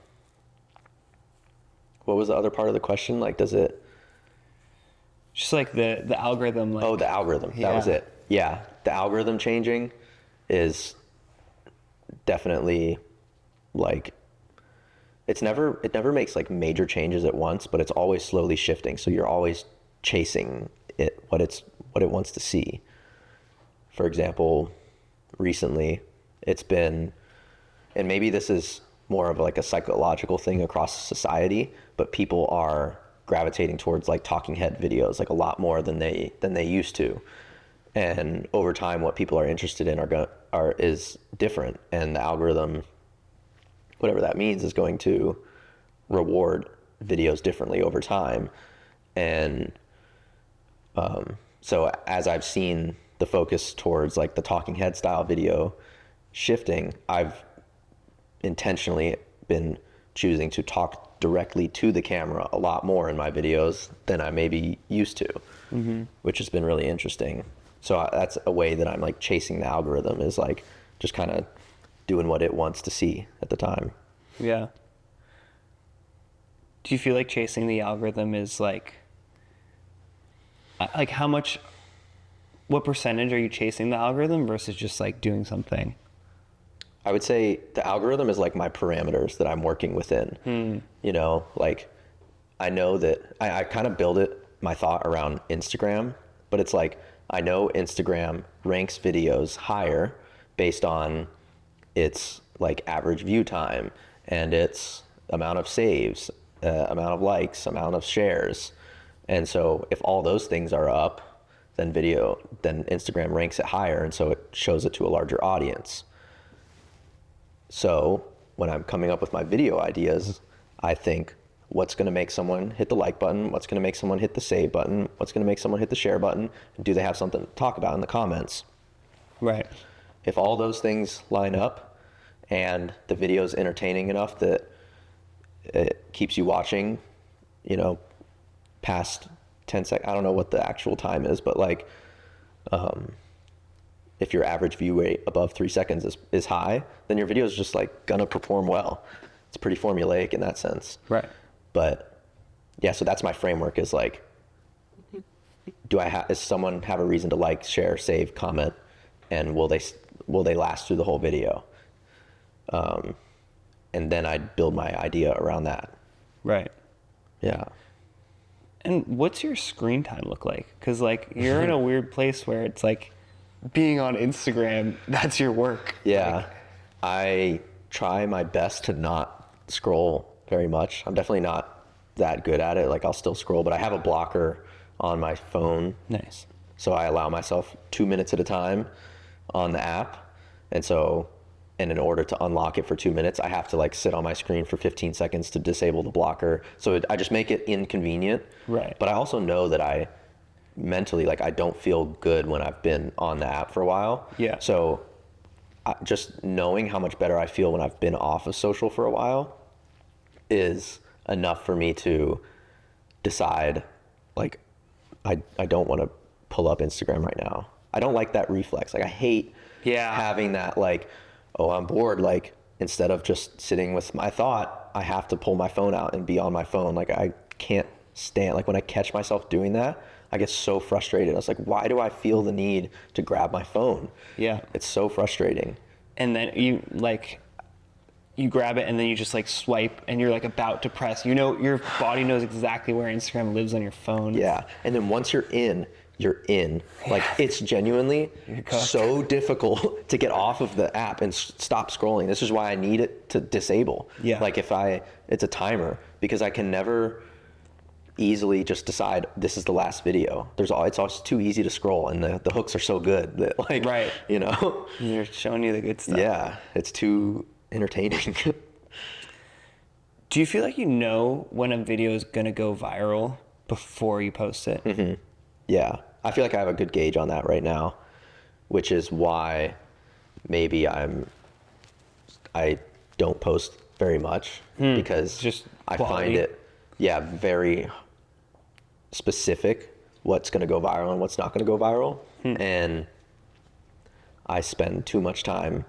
was the other part of the question? Like, does it Just like the algorithm. Like, oh, the algorithm. That was it. Yeah, the algorithm changing is definitely like it never makes like major changes at once, but it's always slowly shifting. So you're always chasing what it wants to see. For example, recently it's been, and maybe this is more of like a psychological thing across society, but people are gravitating towards like talking head videos like a lot more than they used to. And over time, what people are interested in is different, and the algorithm, whatever that means, is going to reward videos differently over time. And so as I've seen the focus towards like the talking head style video shifting, I've intentionally been choosing to talk directly to the camera a lot more in my videos than I maybe used to, which has been really interesting. So that's a way that I'm like chasing the algorithm, is like just kind of doing what it wants to see at the time. Yeah. Do you feel like chasing the algorithm is like what percentage are you chasing the algorithm versus just like doing something? I would say the algorithm is like my parameters that I'm working within. You know, like I know that I kind of build my thought around Instagram, but it's like I know Instagram ranks videos higher based on its like average view time and its amount of saves, amount of likes, amount of shares. And so if all those things are up, then Instagram ranks it higher, and so it shows it to a larger audience. So when I'm coming up with my video ideas, I think, what's going to make someone hit the like button? What's going to make someone hit the save button? What's going to make someone hit the share button? Do they have something to talk about in the comments? Right. If all those things line up and the video is entertaining enough that it keeps you watching, you know, past 10 seconds, I don't know what the actual time is, but like, if your average view rate above 3 seconds is high, then your video is just like gonna perform well. It's pretty formulaic in that sense. Right. But yeah, so that's my framework, is like, does someone have a reason to like, share, save, comment, and will they last through the whole video? And then I build my idea around that. Right. Yeah. And what's your screen time look like? Because like you're in a weird place where it's like being on Instagram, that's your work. Yeah. Like, I try my best to not scroll very much. I'm definitely not that good at it. Like I'll still scroll, but I have a blocker on my phone. nice. So I allow myself 2 minutes at a time on the app. And in order to unlock it for 2 minutes, I have to like sit on my screen for 15 seconds to disable the blocker. So I just make it inconvenient. Right. But I also know that I mentally, like, I don't feel good when I've been on the app for a while. Yeah. So just knowing how much better I feel when I've been off of social for a while is enough for me to decide, like, I don't want to pull up Instagram right now. I don't like that reflex. Like, I hate having that, like, oh, I'm bored. Like, instead of just sitting with my thought, I have to pull my phone out and be on my phone. Like, I can't stand, like, when I catch myself doing that, I get so frustrated. I was like, why do I feel the need to grab my phone? Yeah. It's so frustrating. And then you grab it and then you just like swipe and you're like about to press. You know, your body knows exactly where Instagram lives on your phone. Yeah. And then once you're in. Like, it's genuinely so difficult to get off of the app and stop scrolling. This is why I need it to disable. Yeah. Like, it's a timer, because I can never easily just decide this is the last video. It's also too easy to scroll, and the hooks are so good that, like, right. you know, They're showing you the good stuff. yeah, it's too entertaining. Do you feel like you know when a video is going to go viral before you post it? Mm-hmm. Yeah. I feel like I have a good gauge on that right now, which is why maybe I don't post very much because Just I quality. find it, very specific what's going to go viral and what's not going to go viral. And I spend too much time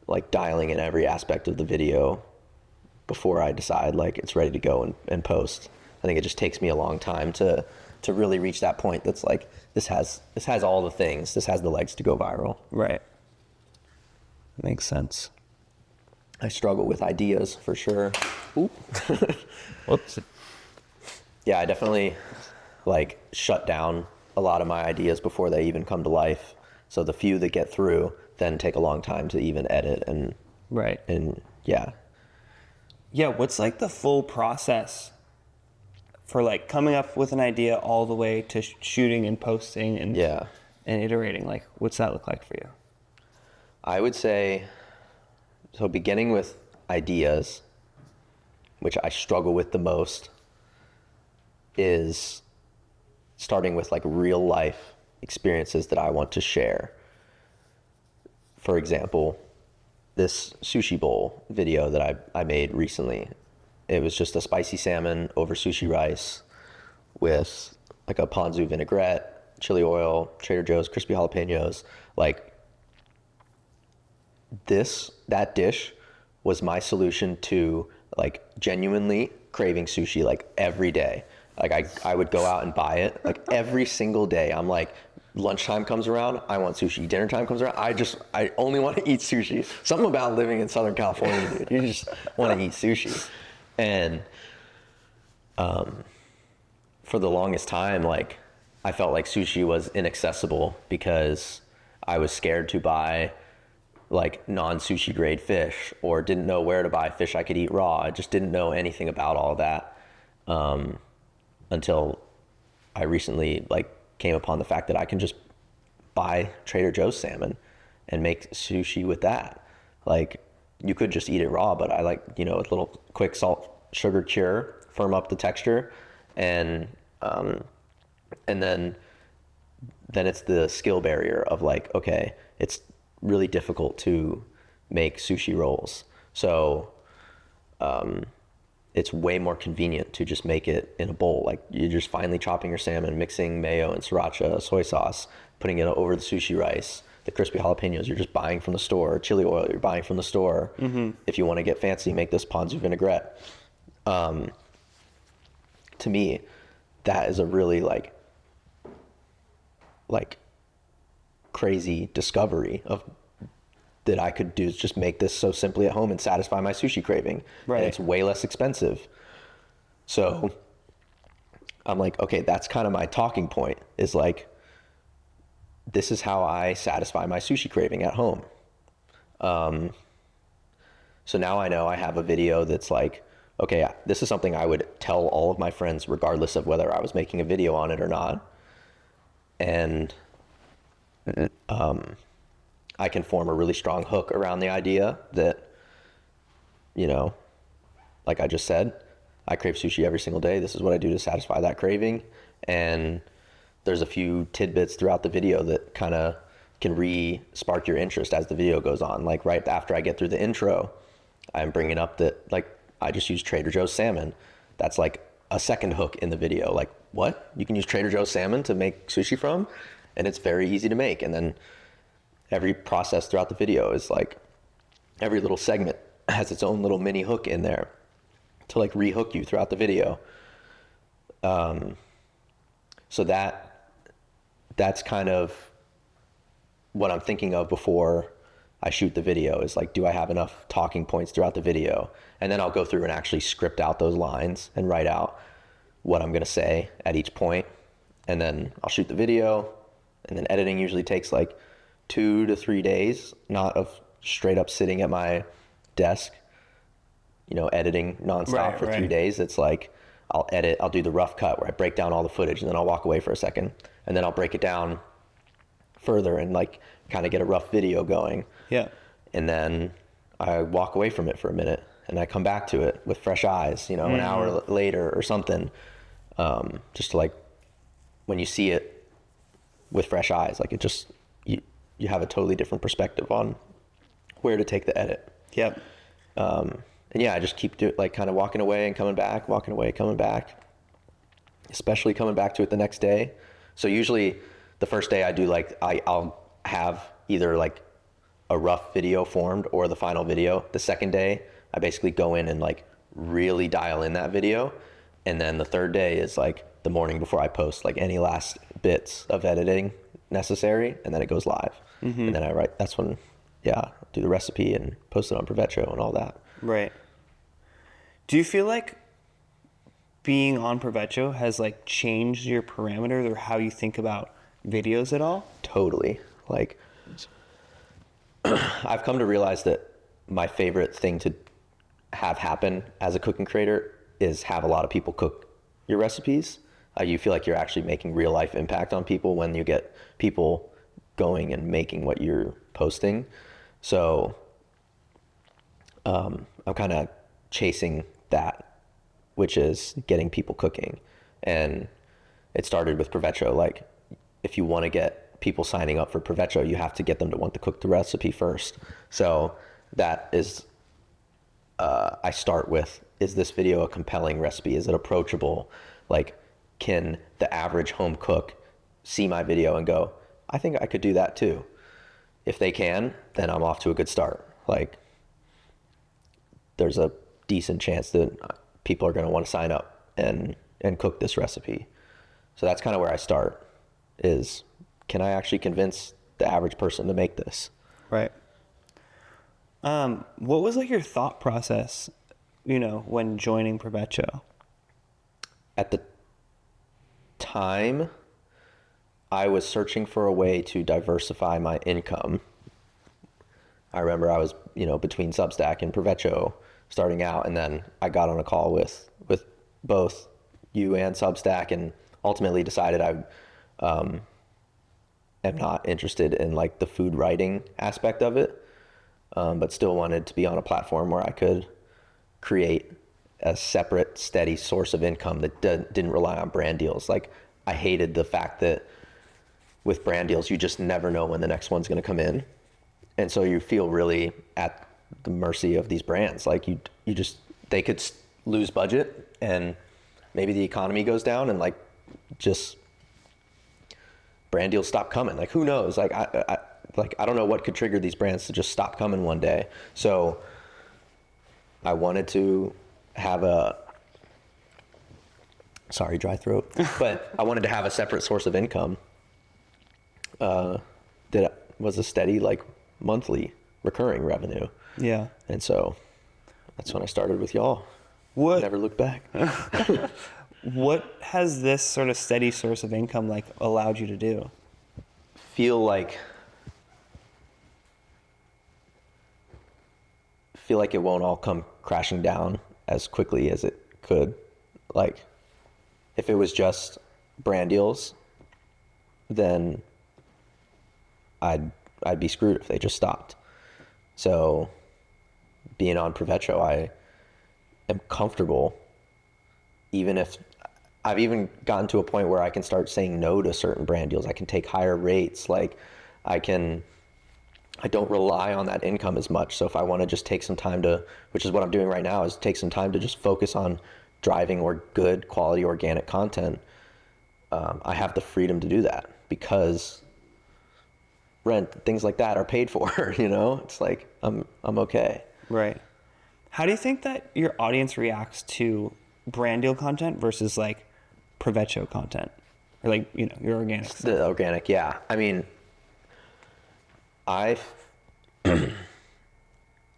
like dialing in every aspect of the video before I decide like it's ready to go and post. I think it just takes me a long time to really reach that point that's like, this has all the things, this has the legs to go viral. Right. Makes sense. I struggle with ideas for sure. Ooh. Whoops. Yeah, I definitely like shut down a lot of my ideas before they even come to life. So the few that get through then take a long time to even edit and Right. yeah. Yeah, what's like the full process for like coming up with an idea all the way to shooting and posting and Yeah. and iterating? Like, what's that look like for you? I would say, so beginning with ideas, which I struggle with the most, is starting with like real life experiences that I want to share. For example, this sushi bowl video that I made recently, it was just a spicy salmon over sushi rice with like a ponzu vinaigrette, chili oil, Trader Joe's crispy jalapenos. Like that dish was my solution to like genuinely craving sushi like every day. Like I would go out and buy it like every single day. I'm like, lunchtime comes around, I want sushi. Dinner time comes around, I only want to eat sushi. Something about living in Southern California, dude. You just want to eat sushi. And for the longest time, like I felt like sushi was inaccessible because I was scared to buy like non-sushi grade fish or didn't know where to buy fish I could eat raw. I just didn't know anything about all that until I recently like came upon the fact that I can just buy Trader Joe's salmon and make sushi with that. Like you could just eat it raw, but I like, a little quick salt sugar cure, firm up the texture, and then it's the skill barrier of like, okay, it's really difficult to make sushi rolls. So it's way more convenient to just make it in a bowl. Like you're just finely chopping your salmon, mixing mayo and sriracha, soy sauce, putting it over the sushi rice, the crispy jalapenos you're just buying from the store, chili oil you're buying from the store. Mm-hmm. If you want to get fancy, make this ponzu vinaigrette. To me, that is a really like crazy discovery of that I could do is just make this so simply at home and satisfy my sushi craving. Right. And it's way less expensive. So I'm like, okay, that's kind of my talking point is like, this is how I satisfy my sushi craving at home. So now I know I have a video that's like, okay, this is something I would tell all of my friends regardless of whether I was making a video on it or not. And I can form a really strong hook around the idea that, like I just said, I crave sushi every single day. This is what I do to satisfy that craving. And there's a few tidbits throughout the video that kind of can spark your interest as the video goes on. Like right after I get through the intro, I'm bringing up that like I just use Trader Joe's salmon. That's like a second hook in the video. Like, what? You can use Trader Joe's salmon to make sushi from? And it's very easy to make. And then every process throughout the video is like, every little segment has its own little mini hook in there to like rehook you throughout the video. So that's kind of what I'm thinking of before I shoot the video is like, do I have enough talking points throughout the video? And then I'll go through and actually script out those lines and write out what I'm going to say at each point. And then I'll shoot the video, and then editing usually takes like 2 to 3 days, not of straight up sitting at my desk, editing nonstop for 3 days. It's like I'll do the rough cut where I break down all the footage and then I'll walk away for a second and then I'll break it down further and like kind of get a rough video going. Yeah. And then I walk away from it for a minute and I come back to it with fresh eyes, you know, an hour later or something. Just to like, when you see it with fresh eyes, like it just, you have a totally different perspective on where to take the edit. Yep. And yeah, I just keep like kind of walking away and coming back, walking away, coming back, especially coming back to it the next day. So usually the first day I do like, I'll have either like a rough video formed or the final video. The second day I basically go in and like really dial in that video. And then the third day is like the morning before I post like any last bits of editing necessary. And then it goes live. And then that's when, do the recipe and post it on Provecho and all that. Right. Do you feel like being on Provecho has like changed your parameters or how you think about videos at all? Totally. Like, I've come to realize that my favorite thing to have happen as a cooking creator is have a lot of people cook your recipes. You feel like you're actually making real life impact on people when you get people going and making what you're posting. So I'm kind of chasing that, which is getting people cooking. And it started with Provecho. Like, if you want to get people signing up for Provecho, you have to get them to want to cook the recipe first. So that is, I start with, is this video a compelling recipe? Is it approachable? Like, can the average home cook see my video and go, I think I could do that too? If they can, then I'm off to a good start. Like, there's a decent chance that people are going to want to sign up and cook this recipe. So that's kind of where I start, is can I actually convince the average person to make this? Right. What was like your thought process, you know, when joining Provecho? At the time, I was searching for a way to diversify my income. I remember I was, between Substack and Provecho starting out, and then I got on a call with both you and Substack and ultimately decided I am not interested in like the food writing aspect of it, but still wanted to be on a platform where I could create a separate, steady source of income that didn't rely on brand deals. Like, I hated the fact that with brand deals, you just never know when the next one's going to come in. And so you feel really at the mercy of these brands. Like, they could lose budget and maybe the economy goes down and like just brand deals stop coming. Like, who knows? Like, I don't know what could trigger these brands to just stop coming one day. So I wanted to have dry throat, but I wanted to have a separate source of income that was a steady, like, monthly recurring revenue. Yeah. And so that's when I started with y'all. What? Never looked back. What has this sort of steady source of income like allowed you to do? Feel like it won't all come crashing down as quickly as it could. Like, if it was just brand deals, then I'd be screwed if they just stopped. So being on Provecho, I am comfortable, even if I've even gotten to a point where I can start saying no to certain brand deals. I can take higher rates. Like, I don't rely on that income as much. So if I want to just take some time to, which is what I'm doing right now, is take some time to just focus on driving or good quality organic content, I have the freedom to do that because rent, things like that are paid for. It's like I'm okay. Right. How do you think that your audience reacts to brand deal content versus like Provecho content, or like your organic stuff? The organic, yeah. I mean,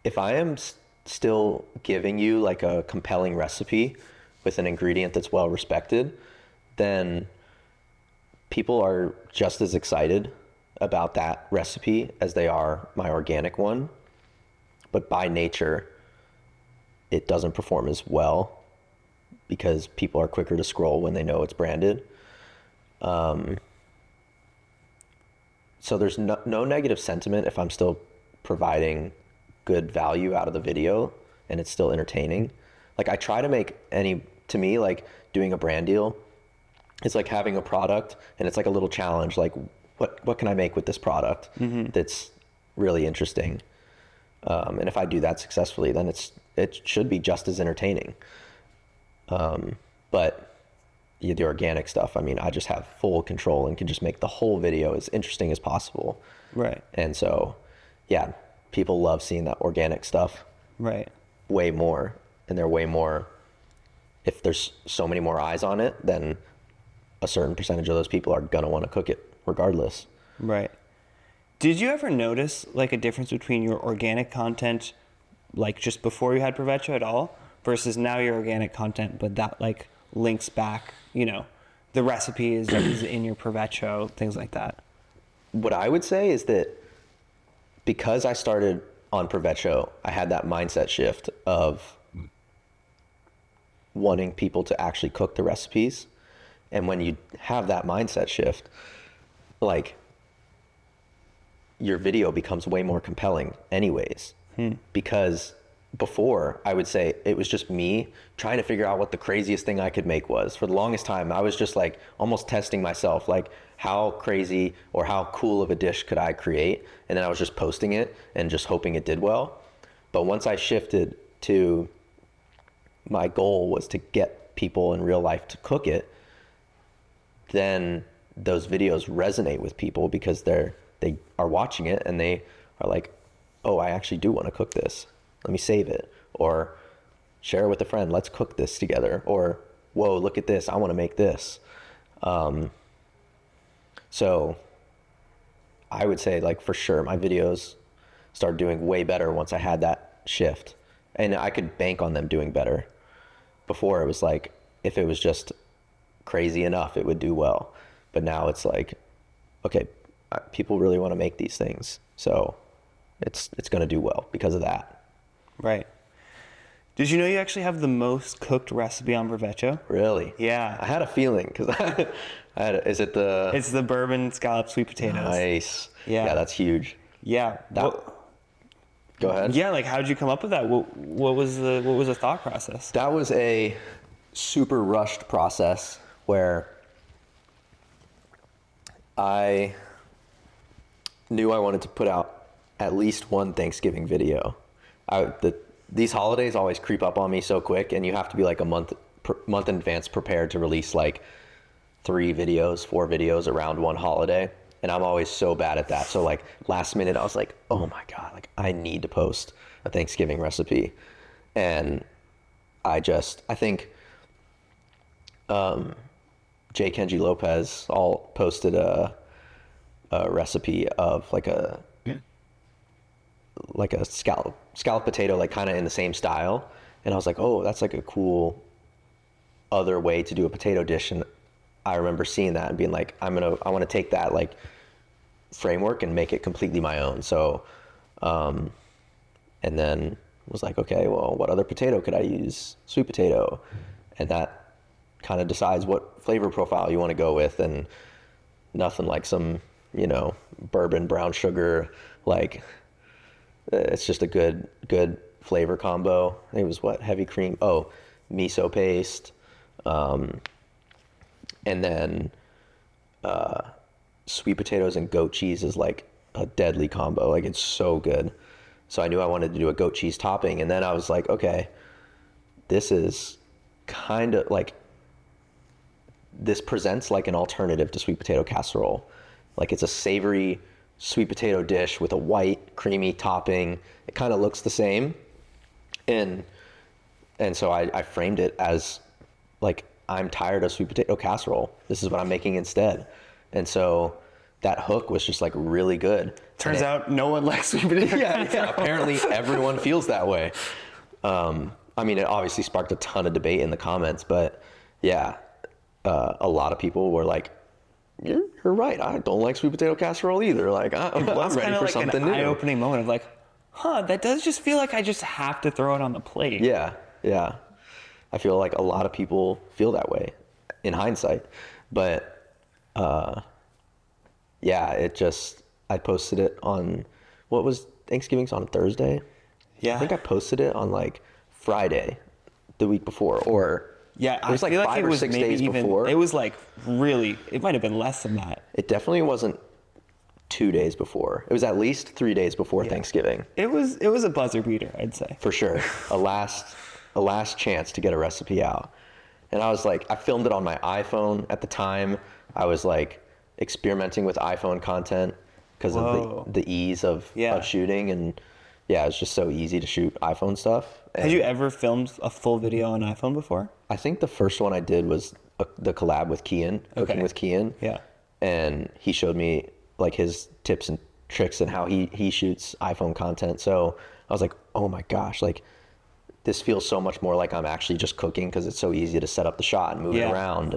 if I am still giving you like a compelling recipe with an ingredient that's well respected, then people are just as excited about that recipe as they are my organic one. But by nature, it doesn't perform as well because people are quicker to scroll when they know it's branded. So there's no negative sentiment if I'm still providing good value out of the video and it's still entertaining. Like I try to make to me, like doing a brand deal, it's like having a product and it's like a little challenge. Like what can I make with this product that's really interesting? And if I do that successfully, then it should be just as entertaining. But the organic stuff, I mean, I just have full control and can just make the whole video as interesting as possible. Right. And so, yeah, people love seeing that organic stuff. Right. Way more. And they're way more, if there's so many more eyes on it, then a certain percentage of those people are going to want to cook it regardless. Right. Did you ever notice like a difference between your organic content, like just before you had Provecho at all, versus now your organic content, but that like links back, you know, the recipe is in your Provecho, things like that? What I would say is that because I started on Provecho, I had that mindset shift of wanting people to actually cook the recipes. And when you have that mindset shift, like your video becomes way more compelling anyways. Because before, I would say it was just me trying to figure out what the craziest thing I could make was. For the longest time, I was just like almost testing myself, like how crazy or how cool of a dish could I create? And then I was just posting it and just hoping it did well. But once I shifted to my goal was to get people in real life to cook it, then those videos resonate with people because they are watching it and they are like, oh, I actually do want to cook this. Let me save it, or share it with a friend. Let's cook this together. Or, whoa, look at this. I want to make this. So I would say, like, for sure, my videos started doing way better once I had that shift. And I could bank on them doing better. Before, it was like, if it was just crazy enough, it would do well. But now it's like, okay, people really want to make these things. So it's going to do well because of that. Right. Did you know you actually have the most cooked recipe on Provecho? Really? Yeah. I had a feeling because is it the... It's the bourbon scallop sweet potatoes. Nice. Yeah. Yeah, that's huge. Yeah. Go ahead. Yeah, like how did you come up with that? What was the thought process? That was a super rushed process where I knew I wanted to put out at least one Thanksgiving video. These holidays always creep up on me so quick, and you have to be like a month in advance prepared to release like 4 videos around one holiday. And I'm always so bad at that. So like last minute, I was like, oh my God, like I need to post a Thanksgiving recipe. And I think Jay Kenji Lopez all posted a recipe of like a scallop potato, like kind of in the same style. And I was like, oh, that's like a cool other way to do a potato dish. And I remember seeing that and being like, I want to take that like framework and make it completely my own. So, and then was like, okay, well, what other potato could I use? Sweet potato. And that kind of decides what flavor profile you want to go with, and nothing like some, bourbon, brown sugar, like it's just a good flavor combo. I think it was heavy cream. Oh, miso paste. And then sweet potatoes and goat cheese is like a deadly combo. Like it's so good. So I knew I wanted to do a goat cheese topping. And then I was like, okay, this is kind of like, this presents like an alternative to sweet potato casserole. Like it's a savory sweet potato dish with a white creamy topping. It kind of looks the same. And so I framed it as like, I'm tired of sweet potato casserole. This is what I'm making instead. And so that hook was just like really good. Turns out no one likes sweet potato. Yeah. Apparently everyone feels that way. I mean, it obviously sparked a ton of debate in the comments, but yeah, a lot of people were like, you're right. I don't like sweet potato casserole either. Like I'm ready for something new. An eye-opening moment of like, that does just feel like I just have to throw it on the plate. Yeah. I feel like a lot of people feel that way in hindsight, but I posted it on, what was Thanksgiving's on Thursday? Yeah. I think I posted it on like Friday, the week before, or Yeah, it was I like feel like 5 it or was 6 maybe days even, before. it was like really, it might have been less than that. It definitely wasn't 2 days before. It was at least 3 days before Thanksgiving. It was a buzzer beater, I'd say. For sure. a last chance to get a recipe out. And I was like, I filmed it on my iPhone at the time. I was like experimenting with iPhone content because of the ease of shooting. And yeah, it's just so easy to shoot iPhone stuff. And Had you ever filmed a full video on iPhone before? I think the first one I did was the collab with Kian, cooking with Kian. Yeah. And he showed me like his tips and tricks and how he shoots iPhone content. So I was like, oh my gosh, like this feels so much more like I'm actually just cooking because it's so easy to set up the shot and move it around,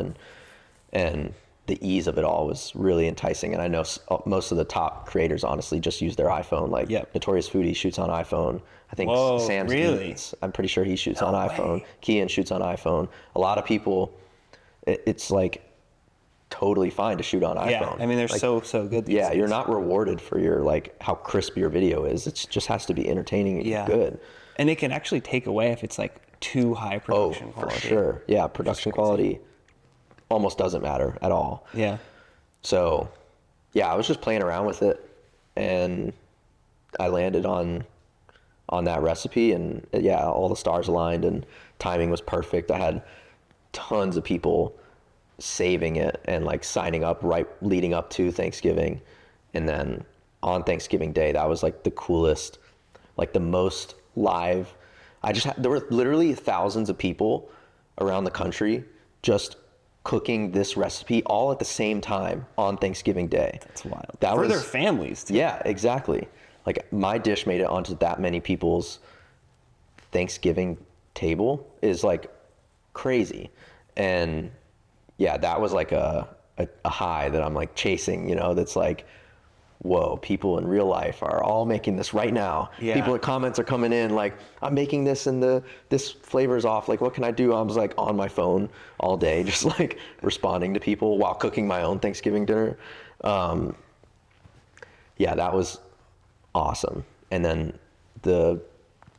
and the ease of it all was really enticing. And I know most of the top creators honestly just use their iPhone. Like Notorious Foodie shoots on iPhone. I think Sam's Eats, I'm pretty sure he shoots on iPhone. Kian shoots on iPhone. A lot of people, it's like totally fine to shoot on iPhone. Yeah, I mean they're like, so good. These days. You're not rewarded for your like how crisp your video is. It just has to be entertaining and good. And it can actually take away if it's like too high production quality. For sure. Yeah, production quality almost doesn't matter at all. Yeah. So, yeah, I was just playing around with it, and I landed on that recipe, and yeah, all the stars aligned, and timing was perfect. I had tons of people saving it and like signing up right leading up to Thanksgiving, and then on Thanksgiving Day, that was like the coolest, like the most live. There were literally thousands of people around the country just cooking this recipe all at the same time on Thanksgiving Day. That's wild. That for was their families too. Yeah, exactly. Like my dish made it onto that many people's Thanksgiving table is like crazy. And yeah, that was like a high that I'm like chasing, that's like, whoa, people in real life are all making this right now. Yeah. People in comments are coming in like, I'm making this and this flavor's off. Like, what can I do? I was like on my phone all day, just like responding to people while cooking my own Thanksgiving dinner. Yeah, that was awesome. And then the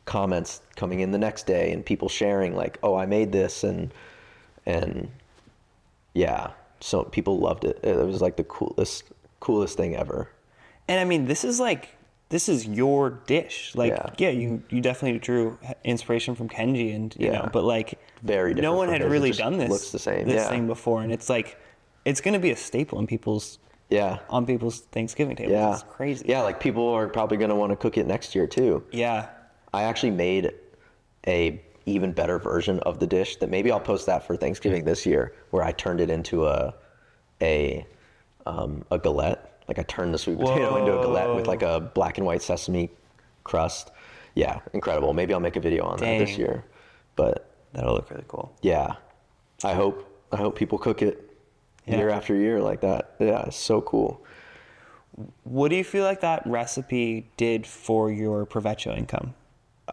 comments coming in the next day and people sharing like, oh, I made this and yeah, so people loved it. It was like the coolest thing ever. And I mean, this is your dish. Like, you definitely drew inspiration from Kenji and, you know, but like very different. No one had really done this. Looks the same. This thing before. And it's like, it's going to be a staple in people's, on people's Thanksgiving tables. Yeah. It's crazy. Yeah. Like people are probably going to want to cook it next year too. Yeah. I actually made a even better version of the dish that maybe I'll post that for Thanksgiving this year, where I turned it into a galette. Like I turned the sweet potato into a galette with like a black and white sesame crust. Yeah, incredible. Maybe I'll make a video on that this year. But that'll look really cool. Yeah. I hope people cook it year after year like that. Yeah, it's so cool. What do you feel like that recipe did for your Provecho income?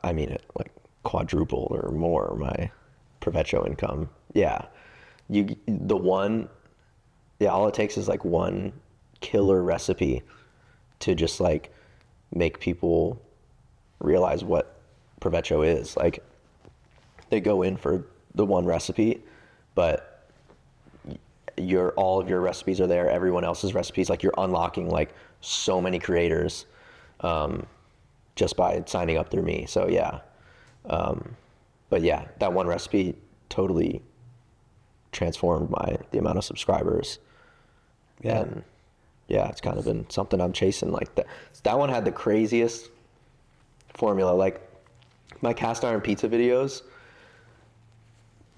I mean, it like quadrupled or more my Provecho income. Yeah. All it takes is like one killer recipe to just like make people realize what Provecho is. Like they go in for the one recipe, but all of your recipes are there. Everyone else's recipes, like you're unlocking like so many creators just by signing up through me. So yeah. But yeah, that one recipe totally transformed the amount of subscribers. Yeah. And yeah, it's kind of been something I'm chasing. Like that one had the craziest formula. Like my cast iron pizza videos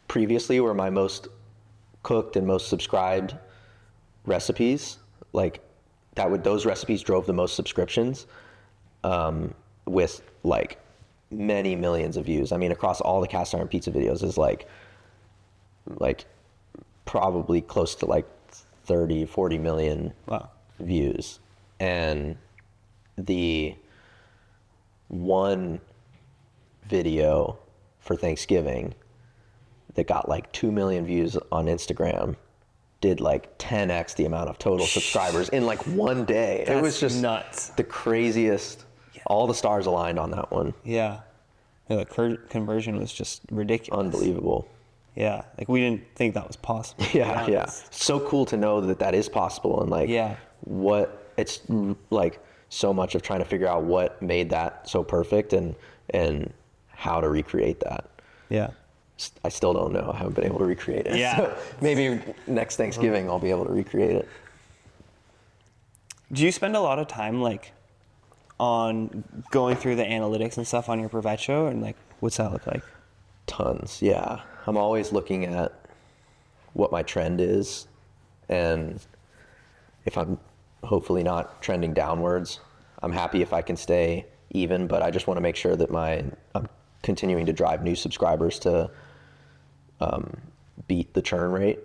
previously were my most cooked and most subscribed recipes. Like those recipes drove the most subscriptions, with like many millions of views. I mean, across all the cast iron pizza videos is like probably close to like 30, 40 million views. And the one video for Thanksgiving that got like 2 million views on Instagram did like 10x the amount of total subscribers in like one day. It was just nuts. The craziest. All the stars aligned on that one. Yeah. The conversion was just ridiculous. Unbelievable. Yeah, like we didn't think that was possible. to be Yeah, yeah. honest. So cool to know that that is possible, and like Yeah. what it's like so much of trying to figure out what made that so perfect and how to recreate that. Yeah. I still don't know. I haven't been able to recreate it. Yeah. So maybe next Thanksgiving I'll be able to recreate it. Do you spend a lot of time like on going through the analytics and stuff on your Provecho, and like what's that look like? Tons, yeah. I'm always looking at what my trend is, and if I'm hopefully not trending downwards, I'm happy if I can stay even, but I just want to make sure that I'm continuing to drive new subscribers to beat the churn rate.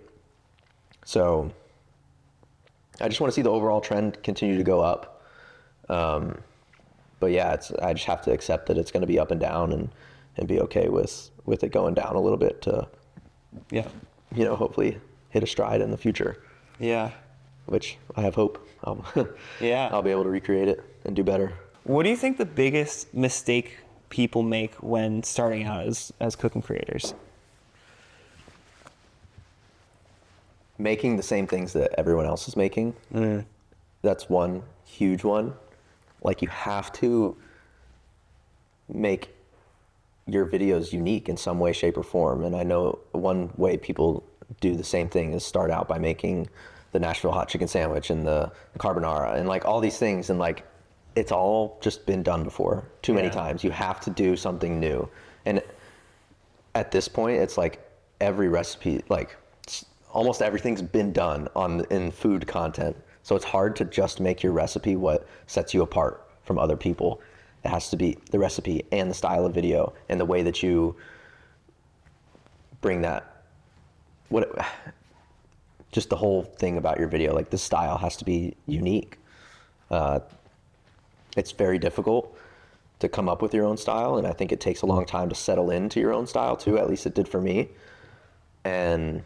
So I just want to see the overall trend continue to go up. But yeah, I just have to accept that it's going to be up and down, and be okay with it going down a little bit to, Yeah. hopefully hit a stride in the future, Yeah. which I have hope. Yeah. I'll be able to recreate it and do better. What do you think the biggest mistake people make when starting out as cooking creators? Making the same things that everyone else is making. That's one huge one. Like, you have to make your videos unique in some way, shape, or form. And I know one way people do the same thing is start out by making the Nashville hot chicken sandwich and the carbonara and like all these things, and like it's all just been done before too many times. You have to do something new. And at this point, it's like every recipe, like almost everything's been done in food content. So it's hard to just make your recipe what sets you apart from other people. It has to be the recipe and the style of video and the way that you bring that, just the whole thing about your video. Like, the style has to be unique. It's very difficult to come up with your own style, and I think it takes a long time to settle into your own style too. At least it did for me. And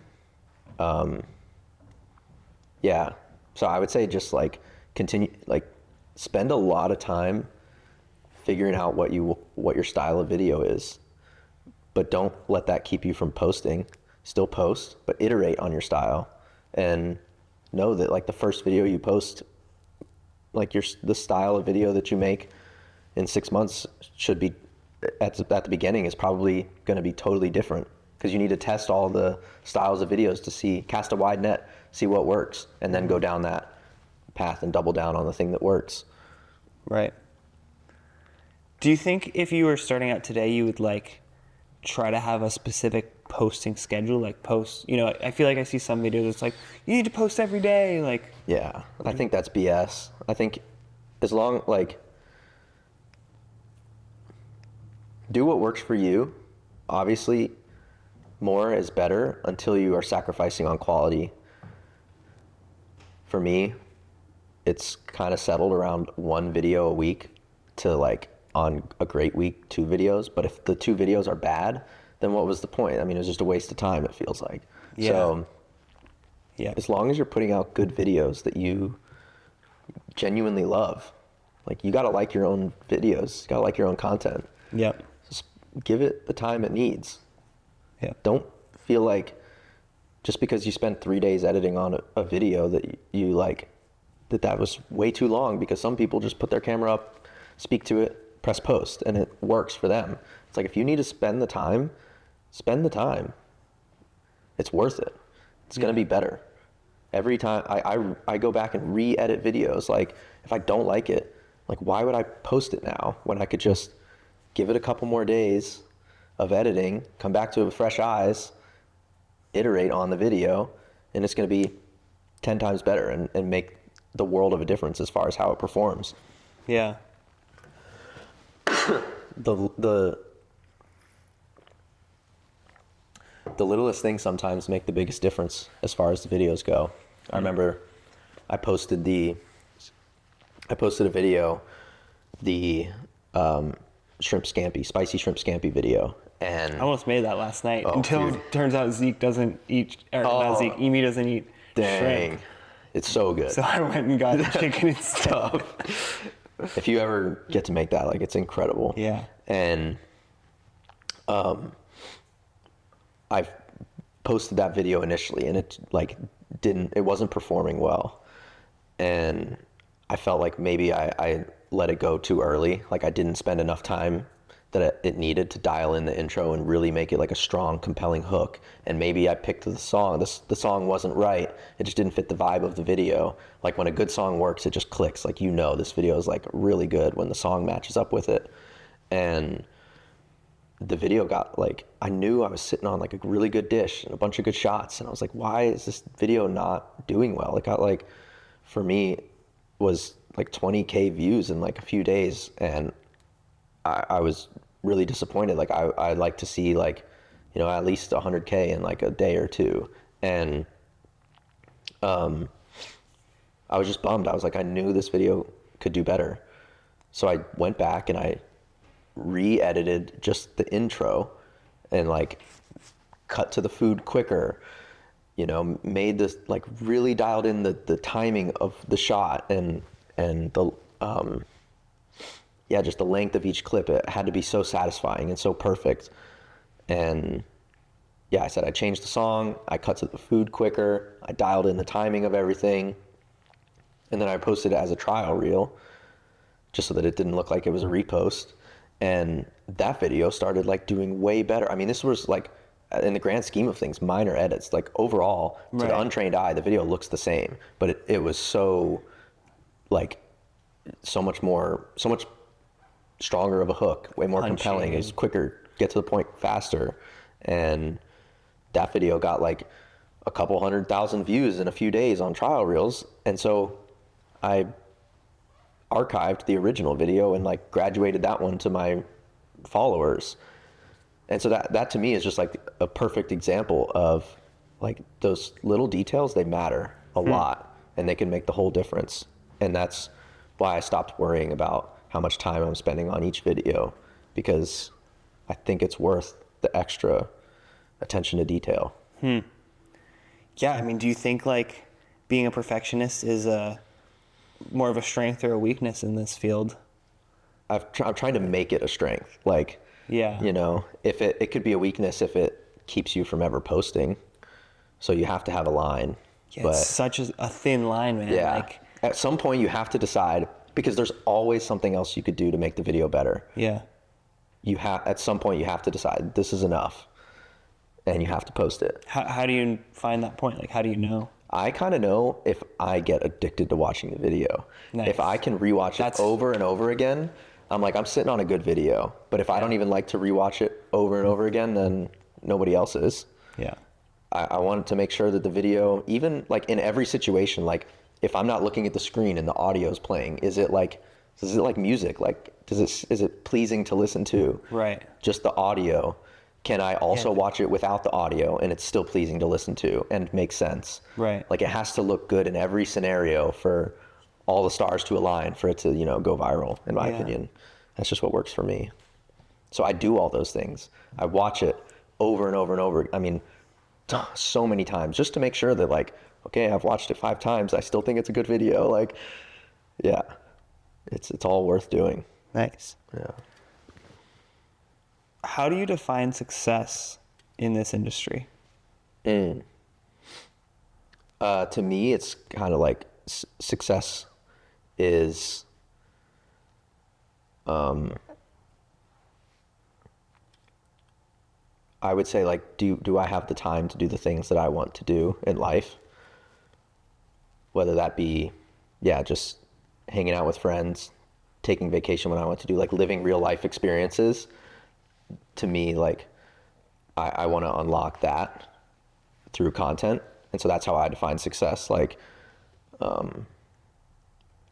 yeah, so I would say just like continue, like spend a lot of time figuring out what your style of video is, but don't let that keep you from posting. Still post, but iterate on your style, and know that like the first video you post, like the style of video that you make in 6 months should be at the beginning is probably going to be totally different, because you need to test all the styles of videos to cast a wide net, see what works, and then go down that path and double down on the thing that works. Right. Do you think if you were starting out today, you would like try to have a specific posting schedule, like post, I feel like I see some videos, it's like, you need to post every day, like. Yeah, I think that's BS. I think as long, like, do what works for you. Obviously, more is better until you are sacrificing on quality. For me, it's kind of settled around 1 video a week to, like, on a great week, 2 videos. But if the 2 videos are bad, then what was the point? I mean, it was just a waste of time, it feels like. Yeah. So Yeah. as long as you're putting out good videos that you genuinely love, like, you got to like your own videos, you got to like your own content. Yep. Just give it the time it needs. Yeah. Don't feel like just because you spent 3 days editing on a video that you like, that was way too long, because some people just put their camera up, speak to it, press post, and it works for them. It's like, if you need to spend the time, spend the time. It's worth it. It's going to be better. Every time I go back and re-edit videos, like, if I don't like it, like, why would I post it now when I could just give it a couple more days of editing, come back to it with fresh eyes, iterate on the video, and it's going to be 10 times better and make the world of a difference as far as how it performs. Yeah. The littlest things sometimes make the biggest difference as far as the videos go. I remember I posted a video, the spicy shrimp scampi video, and I almost made that last night until dude. it turns out Zeke doesn't eat, or not Zeke, Emi doesn't eat dang, shrimp. it's so good. So I went and got chicken instead. If you ever get to make that, like, it's incredible. Yeah. And I posted that video initially, and it wasn't performing well, and I felt like maybe I let it go too early. Like I didn't spend enough time that it needed to dial in the intro and really make it like a strong, compelling hook. And maybe I picked the song. The song wasn't right. It just didn't fit the vibe of the video. Like when a good song works, it just clicks. Like, you know, this video is like really good when the song matches up with it. And the video got like, I knew I was sitting on like a really good dish and a bunch of good shots. And I was like, why is this video not doing well? It got like, for me, was like 20K views in like a few days. And I was really disappointed. Like I'd like to see like, you know, at least 100K in like a day or two. And I was just bummed. I was like, I knew this video could do better. So I went back and I re-edited just the intro and like cut to the food quicker, you know, made this like really dialed in the timing of the shot and the just the length of each clip. It had to be so satisfying and so perfect. And yeah, I said I changed the song, I cut to the food quicker, I dialed in the timing of everything, and then I posted it as a trial reel just so that it didn't look like it was a repost. And that video started like doing way better. I mean, this was like, in the grand scheme of things, minor edits. Like overall, to the untrained eye, the video looks the same, but it was so like, so much stronger of a hook, way more compelling. It was quicker, get to the point faster. And that video got like a couple 100,000 views in a few days on trial reels. And so I archived the original video and like graduated that one to my followers. And so that to me is just like a perfect example of like those little details. They matter a lot and they can make the whole difference. And that's why I stopped worrying about how much time I'm spending on each video, because I think it's worth the extra attention to detail. Yeah, I mean, do you think like being a perfectionist is more of a strength or a weakness in this field? I'm trying to make it a strength. Like, yeah, you know, if it could be a weakness if it keeps you from ever posting. So you have to have a line. Yeah, but it's such a thin line, man. Yeah. Like, at some point you have to decide, because there's always something else you could do to make the video better. yeah. At some point you have to decide this is enough and you have to post it. How do you find that point? Like, how do you know? I kind of know if I get addicted to watching the video. Nice. If I can rewatch it over and over again, I'm like, I'm sitting on a good video. But if I don't even like to rewatch it over and over again, then nobody else is. Yeah. I wanted to make sure that the video, even like in every situation, like if I'm not looking at the screen and the audio's playing, is it like music? Like, is it pleasing to listen to? Right. Just the audio. Can I also watch it without the audio and it's still pleasing to listen to and make sense? Right. Like it has to look good in every scenario for all the stars to align for it to, you know, go viral, in my opinion. That's just what works for me. So I do all those things. I watch it over and over and over. I mean, so many times just to make sure that like, okay, I've watched it 5 times. I still think it's a good video. Like, yeah, it's all worth doing. Nice. Yeah. How do you define success in this industry? To me, it's kind of like success is, I would say like, do I have the time to do the things that I want to do in life? Whether that be, just hanging out with friends, taking vacation when I want to do, like living real life experiences. To me, like, I want to unlock that through content. And so that's how I define success. Like, am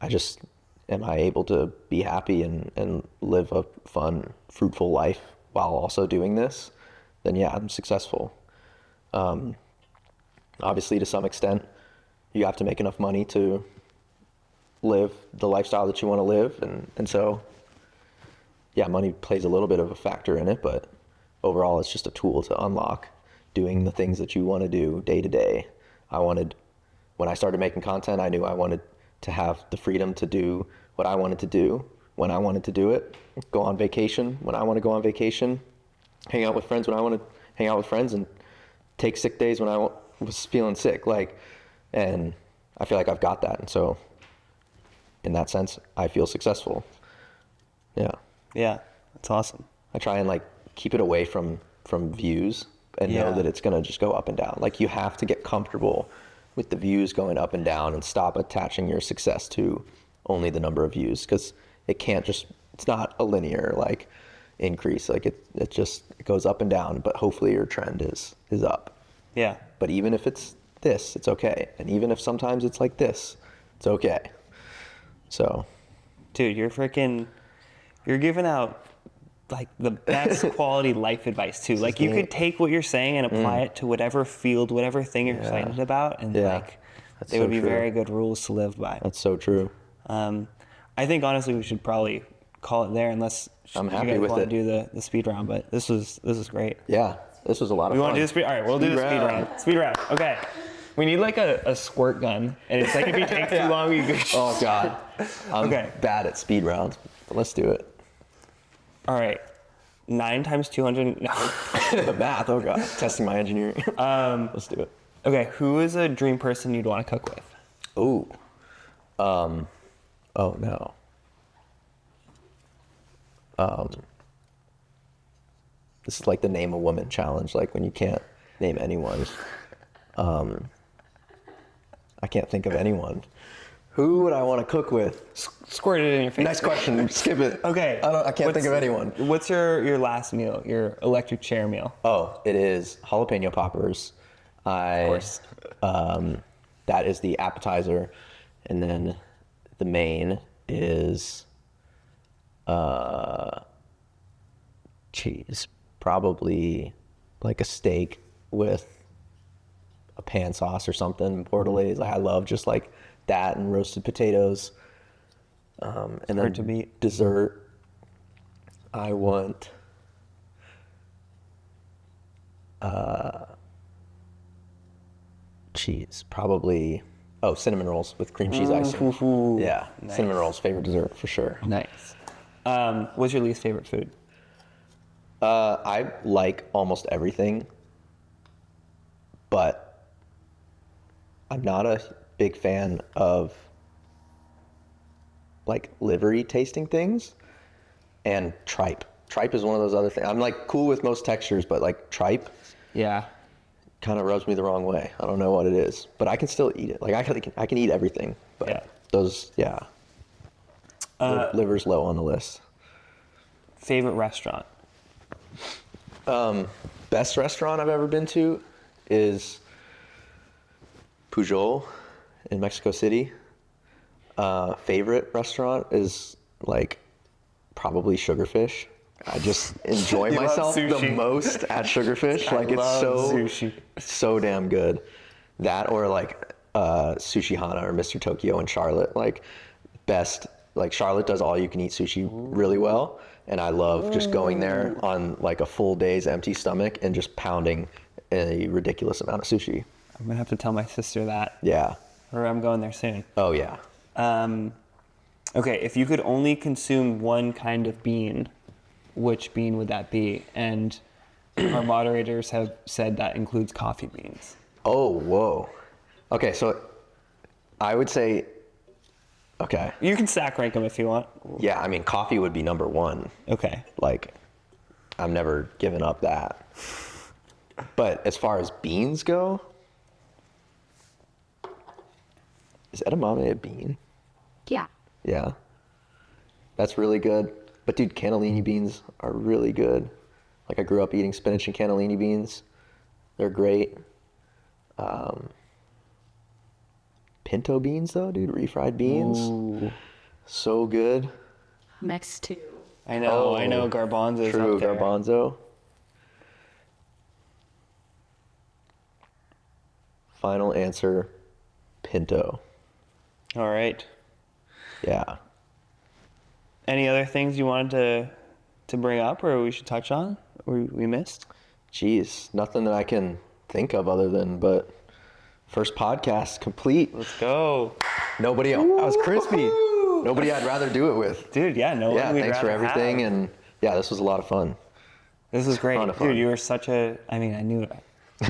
I able to be happy and live a fun, fruitful life while also doing this? Then yeah, I'm successful. Obviously, to some extent, you have to make enough money to live the lifestyle that you want to live. And so, yeah, money plays a little bit of a factor in it, but overall it's just a tool to unlock doing the things that you want to do day to day. When I started making content, I knew I wanted to have the freedom to do what I wanted to do when I wanted to do it, go on vacation when I want to go on vacation, hang out with friends when I want to hang out with friends, and take sick days when I was feeling sick. Like, and I feel like I've got that. And so in that sense, I feel successful. Yeah. Yeah, that's awesome. I try and like keep it away from views and know that it's going to just go up and down. Like, you have to get comfortable with the views going up and down and stop attaching your success to only the number of views, because it can't just, it's not a linear like increase. Like it just, it goes up and down, but hopefully your trend is up. Yeah. But even if it's this, it's okay. And even if sometimes it's like this, it's okay. So, Dude, you're giving out like the best quality life advice too. Like, you could take what you're saying and apply it to whatever field, whatever thing you're excited about, and like That's they so would be true. very good rules to live by. That's so true. I think honestly we should probably call it there, unless I'm happy you guys with want it. to do the speed round. But this was great. Yeah, this was a lot of We fun. want to do the speed. All right, we'll do the speed round. Speed round. Okay. We need like a squirt gun, and it's like if you take too long, you go. Oh God, I'm Okay. bad at speed rounds, but let's do it. All right. 9 times 200. No. Math. Oh God, testing my engineering. Let's do it. Okay. Who is a dream person you'd want to cook with? Ooh. Oh no. This is like the name a woman challenge. Like when you can't name anyone. I can't think of anyone. Who would I want to cook with? Squirt it in your face. Next question. Skip it. Okay. I can't think of anyone. What's your last meal? Your electric chair meal? Oh, it is jalapeno poppers. Of course. That is the appetizer, and then the main is cheese. Probably like a steak with a pan sauce or something. Bordelaise. I love just like that, and roasted potatoes. And then hard to beat. Dessert. I want cheese, probably. Oh, cinnamon rolls with cream cheese icing. Yeah, Nice. cinnamon rolls, favorite dessert for sure. Nice. What's your least favorite food? I like almost everything, but I'm not a big fan of like livery tasting things, and tripe. Tripe is one of those other things. I'm like cool with most textures, but like tripe Yeah. kind of rubs me the wrong way. I don't know what it is, but I can still eat it. Like I can eat everything, but Yeah. those, yeah. Liver's low on the list. Favorite restaurant? Best restaurant I've ever been to is Pujol in Mexico City. Favorite restaurant is like probably Sugarfish. I just enjoy You love myself the sushi. most at Sugarfish. Like it's love sushi. so damn good. That or like Sushi Hana or Mr. Tokyo in Charlotte. Like best. Like Charlotte does all you can eat sushi really well, and I love just going there on like a full day's empty stomach and just pounding a ridiculous amount of sushi. I'm gonna have to tell my sister that, Yeah. or I'm going there soon. Oh yeah. Okay, if you could only consume one kind of bean, which bean would that be? And our moderators have said that includes coffee beans. Oh, whoa. Okay, so I would say, okay. You can stack rank them if you want. Yeah, I mean, coffee would be number one. Okay. Like, I'm never giving up that. But as far as beans go, is edamame a bean? Yeah. Yeah. That's really good. But dude, cannellini beans are really good. Like I grew up eating spinach and cannellini beans. They're great. Pinto beans though, dude, refried beans. Ooh. So good. Next two. I know. Oh, I know. Garbanzo's True, up there. garbanzo. Final answer, pinto. All right. Yeah. Any other things you wanted to bring up, or we should touch on, or we missed? Jeez, nothing that I can think of other than, but first podcast complete. Let's go, Nobody else. I was crispy. Nobody I'd rather do it with. dude. Yeah. No. Yeah, one we'd thanks for rather everything. have. And yeah, this was a lot of fun. This is great. Ton of fun. Dude, you were such a, I mean, I knew it.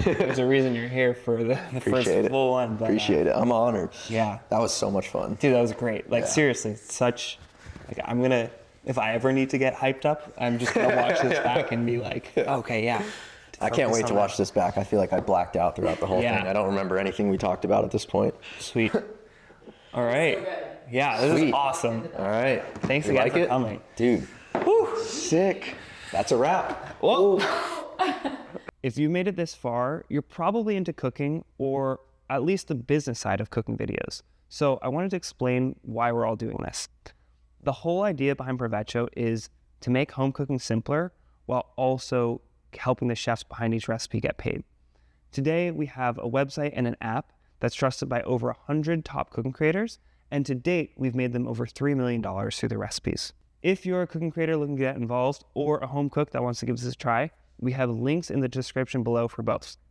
There's a reason you're here for the first Appreciate it. full one. But, Appreciate it. I'm honored. Yeah. That was so much fun. Dude, that was great. Like, Yeah. seriously, such, like, I'm going to, if I ever need to get hyped up, I'm just going to watch this back and be like, okay, yeah. I can't wait Focus to on watch this back. I feel like I blacked out throughout the whole Yeah. thing. I don't remember anything we talked about at this point. that. Sweet. All right. Yeah, this is Sweet. awesome. All right. Thanks You again like for it? coming. Dude. Sick. That's a wrap. Whoa. If you made it this far, you're probably into cooking or at least the business side of cooking videos. So I wanted to explain why we're all doing this. The whole idea behind Provecho is to make home cooking simpler while also helping the chefs behind each recipe get paid. Today, we have a website and an app that's trusted by over 100 top cooking creators, and to date, we've made them over $3 million through their recipes. If you're a cooking creator looking to get involved or a home cook that wants to give this a try, we have links in the description below for both.